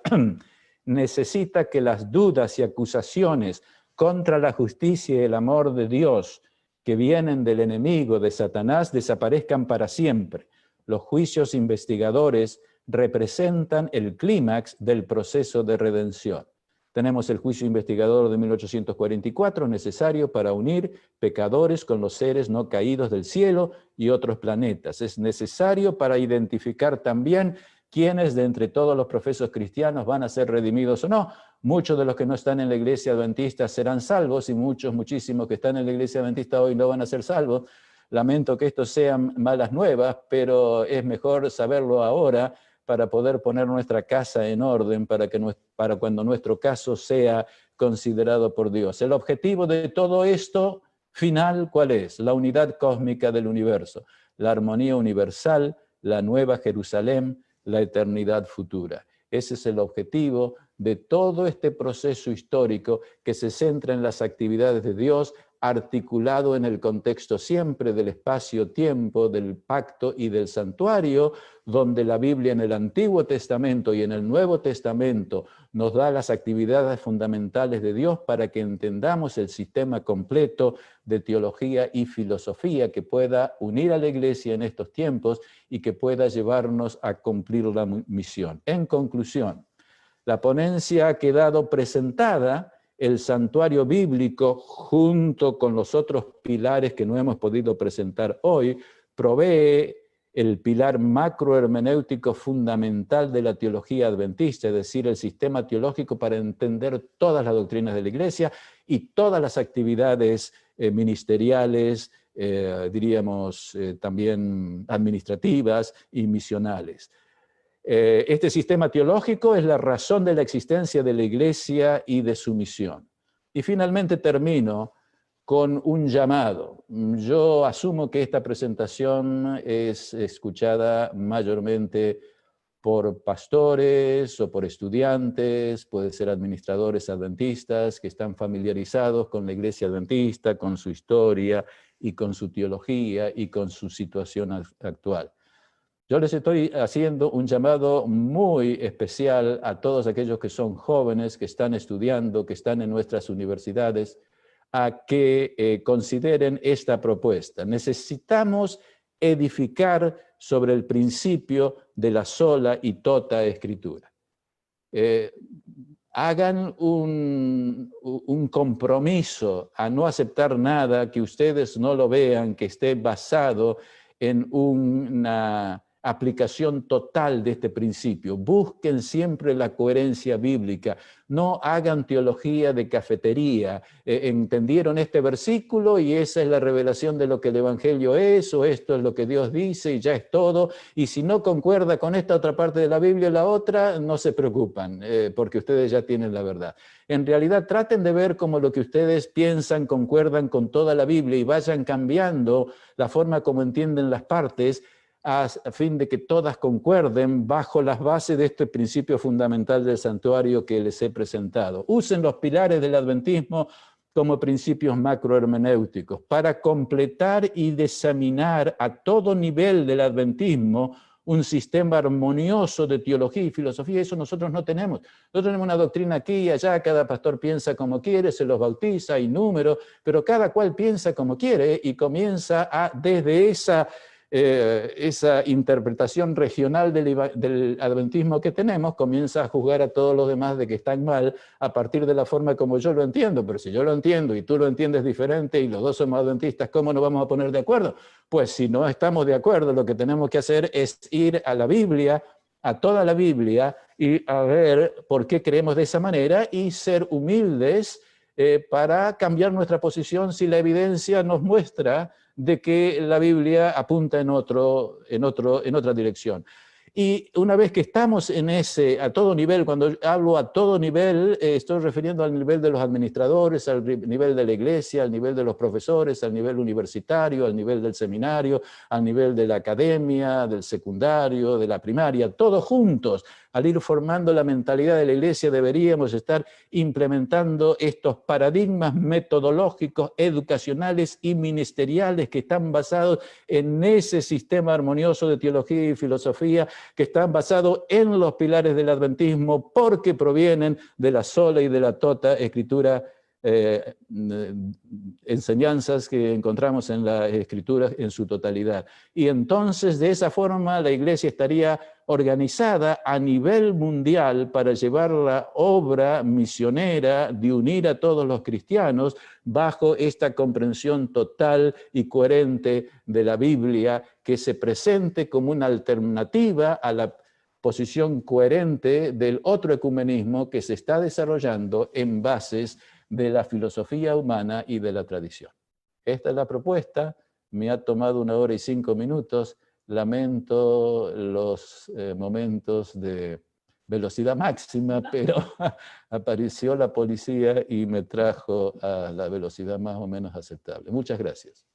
necesita que las dudas y acusaciones contra la justicia y el amor de Dios que vienen del enemigo, de Satanás, desaparezcan para siempre. Los juicios investigadores representan el clímax del proceso de redención. Tenemos el juicio investigador de 1844, necesario para unir pecadores con los seres no caídos del cielo y otros planetas. Es necesario para identificar también quiénes de entre todos los profesos cristianos van a ser redimidos o no. Muchos de los que no están en la iglesia adventista serán salvos y muchísimos que están en la iglesia adventista hoy no van a ser salvos. Lamento que esto sean malas nuevas, pero es mejor saberlo ahora para poder poner nuestra casa en orden, para cuando nuestro caso sea considerado por Dios. El objetivo de todo esto final, ¿cuál es? La unidad cósmica del universo, la armonía universal, la nueva Jerusalén, la eternidad futura. Ese es el objetivo de todo este proceso histórico que se centra en las actividades de Dios, articulado en el contexto siempre del espacio-tiempo, del pacto y del santuario, donde la Biblia en el Antiguo Testamento y en el Nuevo Testamento nos da las actividades fundamentales de Dios para que entendamos el sistema completo de teología y filosofía que pueda unir a la Iglesia en estos tiempos y que pueda llevarnos a cumplir la misión. En conclusión, la ponencia ha quedado presentada. El santuario bíblico, junto con los otros pilares que no hemos podido presentar hoy, provee el pilar macrohermenéutico fundamental de la teología adventista, es decir, el sistema teológico para entender todas las doctrinas de la Iglesia y todas las actividades ministeriales, diríamos, también administrativas y misionales. Este sistema teológico es la razón de la existencia de la Iglesia y de su misión. Y finalmente termino con un llamado. Yo asumo que esta presentación es escuchada mayormente por pastores o por estudiantes, puede ser administradores adventistas que están familiarizados con la Iglesia Adventista, con su historia y con su teología y con su situación actual. Yo les estoy haciendo un llamado muy especial a todos aquellos que son jóvenes, que están estudiando, que están en nuestras universidades, a que consideren esta propuesta. Necesitamos edificar sobre el principio de la sola y tota Escritura. Hagan un compromiso a no aceptar nada que ustedes no lo vean, que esté basado en una aplicación total de este principio. Busquen siempre la coherencia bíblica. No hagan teología de cafetería. Entendieron este versículo y esa es la revelación de lo que el Evangelio es, o esto es lo que Dios dice y ya es todo. Y si no concuerda con esta otra parte de la Biblia o la otra, no se preocupan, porque ustedes ya tienen la verdad. En realidad, traten de ver cómo lo que ustedes piensan concuerdan con toda la Biblia y vayan cambiando la forma como entienden las partes, a fin de que todas concuerden bajo las bases de este principio fundamental del santuario que les he presentado. Usen los pilares del adventismo como principios macrohermenéuticos para completar y diseminar a todo nivel del adventismo un sistema armonioso de teología y filosofía. Eso nosotros no tenemos. Nosotros tenemos una doctrina aquí y allá, cada pastor piensa como quiere, se los bautiza, hay números, pero cada cual piensa como quiere y comienza desde esa interpretación regional del adventismo que tenemos, comienza a juzgar a todos los demás de que están mal a partir de la forma como yo lo entiendo. Pero si yo lo entiendo y tú lo entiendes diferente y los dos somos adventistas, ¿cómo nos vamos a poner de acuerdo? Pues si no estamos de acuerdo, lo que tenemos que hacer es ir a la Biblia, a toda la Biblia, y a ver por qué creemos de esa manera y ser humildes para cambiar nuestra posición si la evidencia nos muestra de que la Biblia apunta en otra dirección. Y una vez que estamos en a todo nivel, cuando hablo a todo nivel, estoy refiriendo al nivel de los administradores, al nivel de la iglesia, al nivel de los profesores, al nivel universitario, al nivel del seminario, al nivel de la academia, del secundario, de la primaria, todos juntos. Al ir formando la mentalidad de la iglesia deberíamos estar implementando estos paradigmas metodológicos, educacionales y ministeriales que están basados en ese sistema armonioso de teología y filosofía, que están basados en los pilares del adventismo porque provienen de la sola y de la tota Escritura, enseñanzas que encontramos en la Escritura en su totalidad. Y entonces de esa forma la iglesia estaría organizada a nivel mundial para llevar la obra misionera de unir a todos los cristianos bajo esta comprensión total y coherente de la Biblia, que se presente como una alternativa a la posición coherente del otro ecumenismo que se está desarrollando en bases de la filosofía humana y de la tradición. Esta es la propuesta, me ha tomado 1 hora y 5 minutos, lamento los momentos de velocidad máxima, pero apareció la policía y me trajo a la velocidad más o menos aceptable. Muchas gracias.